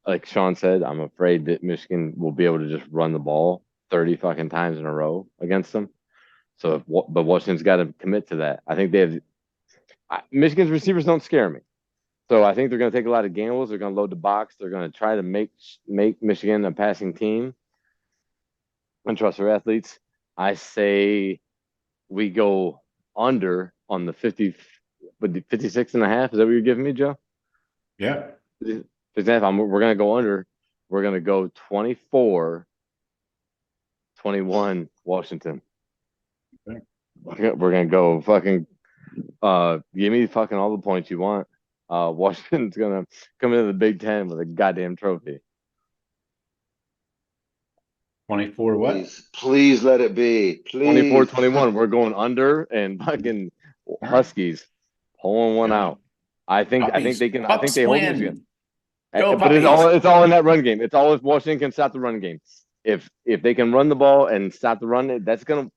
like Sean said, I'm afraid that Michigan will be able to just run the ball 30 fucking times in a row against them. So, but Washington's got to commit to that. I think they have. Michigan's receivers don't scare me, so I think they're going to take a lot of gambles. They're going to load the box. They're going to try to make Michigan a passing team and trust their athletes. I say we go under on the 50, but 56 and a half. Is that what you're giving me, Joe? Yeah. For example, we're going to go under. We're going to go 24 21 Washington. Okay. We're gonna go fucking give me fucking all the points you want. Washington's gonna come into the Big Ten with a goddamn trophy. 24 what? Please let it be. Please. 24-21. We're going under and fucking Huskies pulling one out. I think they can. I think they hold Michigan. Go But Buckeyes. it's all in that run game. It's all if Washington can stop the run game. If they can run the ball and stop the run, that's gonna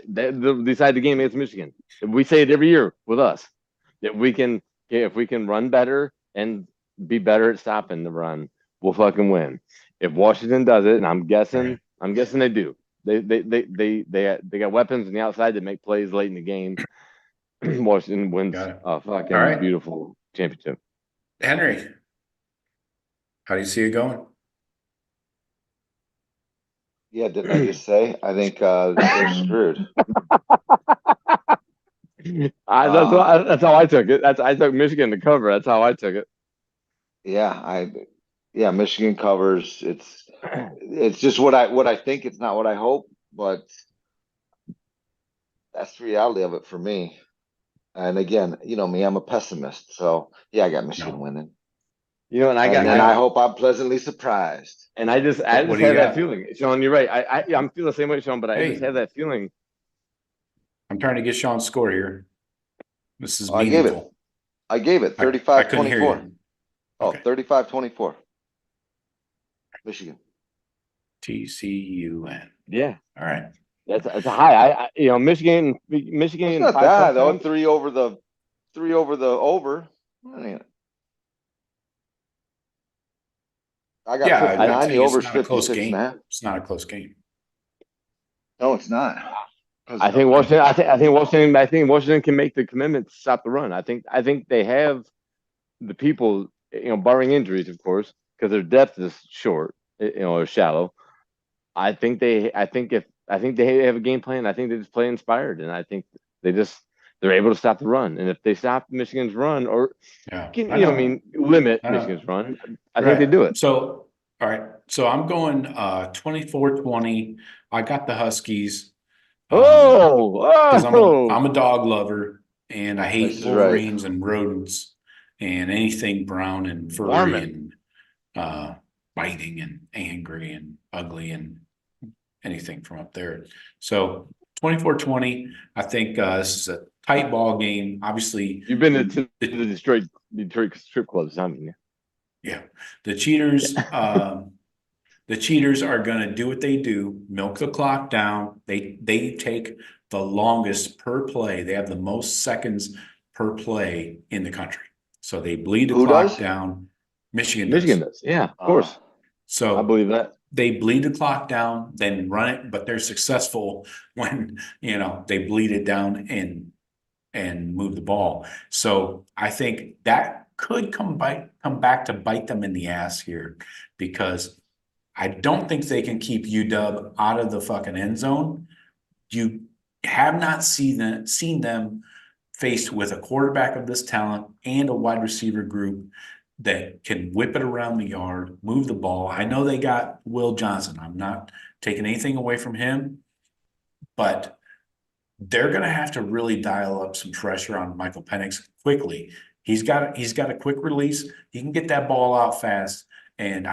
they'll decide the game against Michigan. We say it every year with us that if we can run better and be better at stopping the run, we'll fucking win. If Washington does it, and I'm guessing they do. They got weapons on the outside that make plays late in the game. Washington wins a fucking beautiful championship. Henry, how do you see it going? Yeah, didn't I just say? I think they're screwed. That's how I took it. I took Michigan to cover. That's how I took it. Yeah, Michigan covers. It's just what I think. It's not what I hope, but that's the reality of it for me. And again, you know me, I'm a pessimist. So yeah, I got Michigan winning. You know, and I hope I'm pleasantly surprised. And I just have that feeling, Sean. You're right. I'm feeling the same way, Sean. But I just have that feeling. I'm trying to get Sean's score here. This is meaningful. I gave it 35-24. Oh, okay. 35-24. Michigan. TCUN. Yeah. All right. That's a high. Michigan. It's not bad though. Three over the over. I got 59. The over's 56.5. It's not a close game. No, it's not. I think Washington can make the commitment to stop the run. I think they have the people, barring injuries, of course, because their depth is short, or shallow. I think they have a game plan. I think they just play inspired, and I think they're able to stop the run. And if they stop Michigan's run, or limit Michigan's run, I think they do it. So, all right. So I'm going 24-20. I got the Huskies. Because I'm a dog lover, and I hate Wolverines and rodents and anything brown and furry and biting and angry and ugly and anything from up there. So 24-20, I think this is a tight ball game. Obviously, you've been to the Detroit strip clubs, haven't you? Yeah, the cheaters. The cheaters are going to do what they do, milk the clock down. They take the longest per play. They have the most seconds per play in the country. So they bleed the clock down. Michigan does. Yeah, of course. So I believe that. They bleed the clock down, then run it, but they're successful when, they bleed it down and move the ball. So I think that could come back to bite them in the ass here, because I don't think they can keep UW out of the fucking end zone. You have not seen them faced with a quarterback of this talent and a wide receiver group that can whip it around the yard, move the ball. I know they got Will Johnson. I'm not taking anything away from him, but they're going to have to really dial up some pressure on Michael Penix quickly. He's got a quick release. He can get that ball out fast, and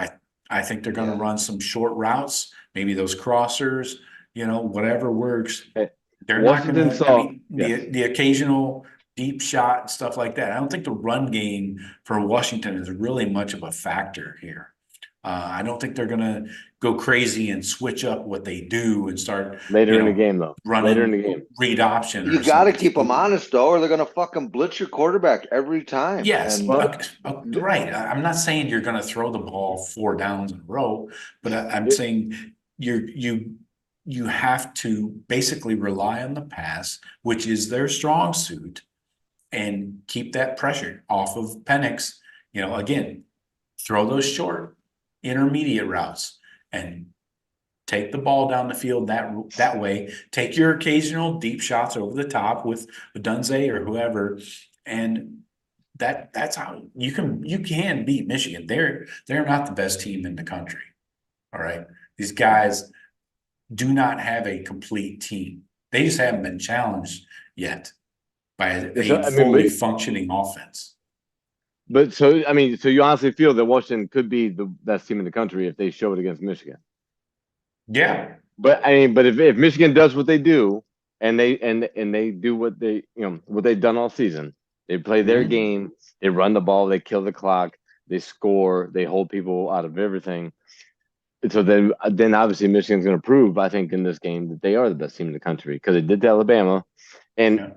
I think they're going to run some short routes, maybe those crossers, whatever works. They're not going to the occasional deep shot and stuff like that. I don't think the run game for Washington is really much of a factor here. I don't think they're going to go crazy and switch up what they do and start later in the game, though. Later in the game, read option. You got to keep them honest, though, or they're going to fucking blitz your quarterback every time. Yes, right. I'm not saying you're going to throw the ball 4 downs in a row, but I'm saying you have to basically rely on the pass, which is their strong suit, and keep that pressure off of Penix. Again, throw those short, intermediate routes and take the ball down the field that way. Take your occasional deep shots over the top with Dunze or whoever, and that's how you can beat Michigan. They're not the best team in the country. All right, these guys, do not have a complete team. They just haven't been challenged yet by a fully functioning offense. But so you honestly feel that Washington could be the best team in the country if they show it against Michigan? Yeah. But if Michigan does what they do and they do what what they've done all season, they play their game, they run the ball, they kill the clock, they score, they hold people out of everything. So then obviously Michigan's going to prove, I think, in this game that they are the best team in the country because they did to Alabama, and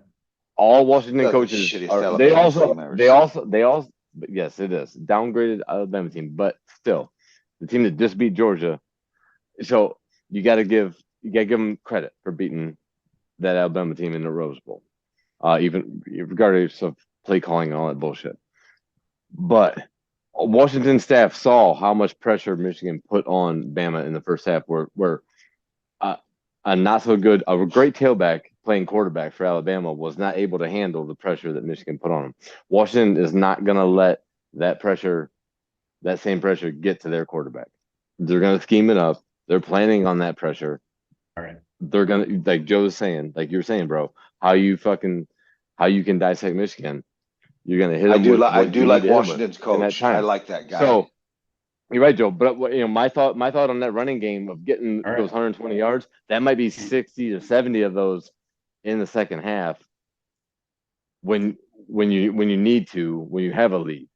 all Washington coaches they also yes, it is downgraded Alabama team, but still the team that just beat Georgia. So you got to give them credit for beating that Alabama team in the Rose Bowl, even regardless of play calling and all that bullshit. But Washington staff saw how much pressure Michigan put on Bama in the first half, where a not so good, a great tailback playing quarterback for Alabama was not able to handle the pressure that Michigan put on him. Washington is not going to let that same pressure get to their quarterback. They're going to scheme it up. They're planning on that pressure. All right. They're going to, like Joe was saying, like you're saying, bro, how you can dissect Michigan. You're going to hit them. I do like Washington's coach. I like that guy. So you're right, Joe. But my thought on that running game of getting those 120 yards, that might be 60 to 70 of those in the second half when you have a lead.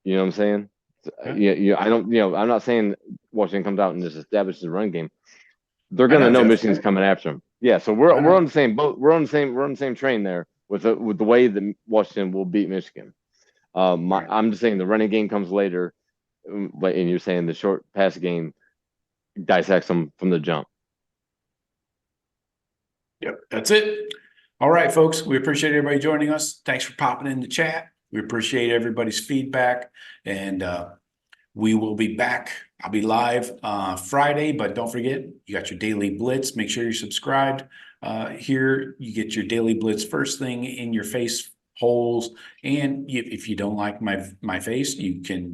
You know what I'm saying? Yeah. I'm not saying Washington comes out and just establishes a run game. They're going to know Michigan's coming after them. Yeah, so we're on the same boat. We're on the same train there with the way that Washington will beat Michigan. I'm just saying the running game comes later, and you're saying the short pass game dissects them from the jump. Yep, that's it. All right, folks. We appreciate everybody joining us. Thanks for popping in the chat. We appreciate everybody's feedback, and we will be back. I'll be live Friday, but don't forget, you got your daily blitz. Make sure you're subscribed. Here, you get your daily blitz first thing in your face holes. And if you don't like my face, you can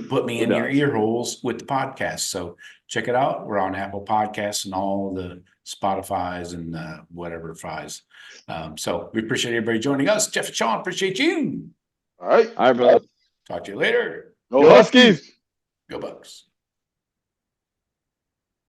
put me in your ear holes with the podcast. So check it out. We're on Apple Podcasts and all the Spotify's and whatever fies. So we appreciate everybody joining us. Jeff and Sean, appreciate you. All right, brother. Talk to you later. Go Huskies. Go Bucks.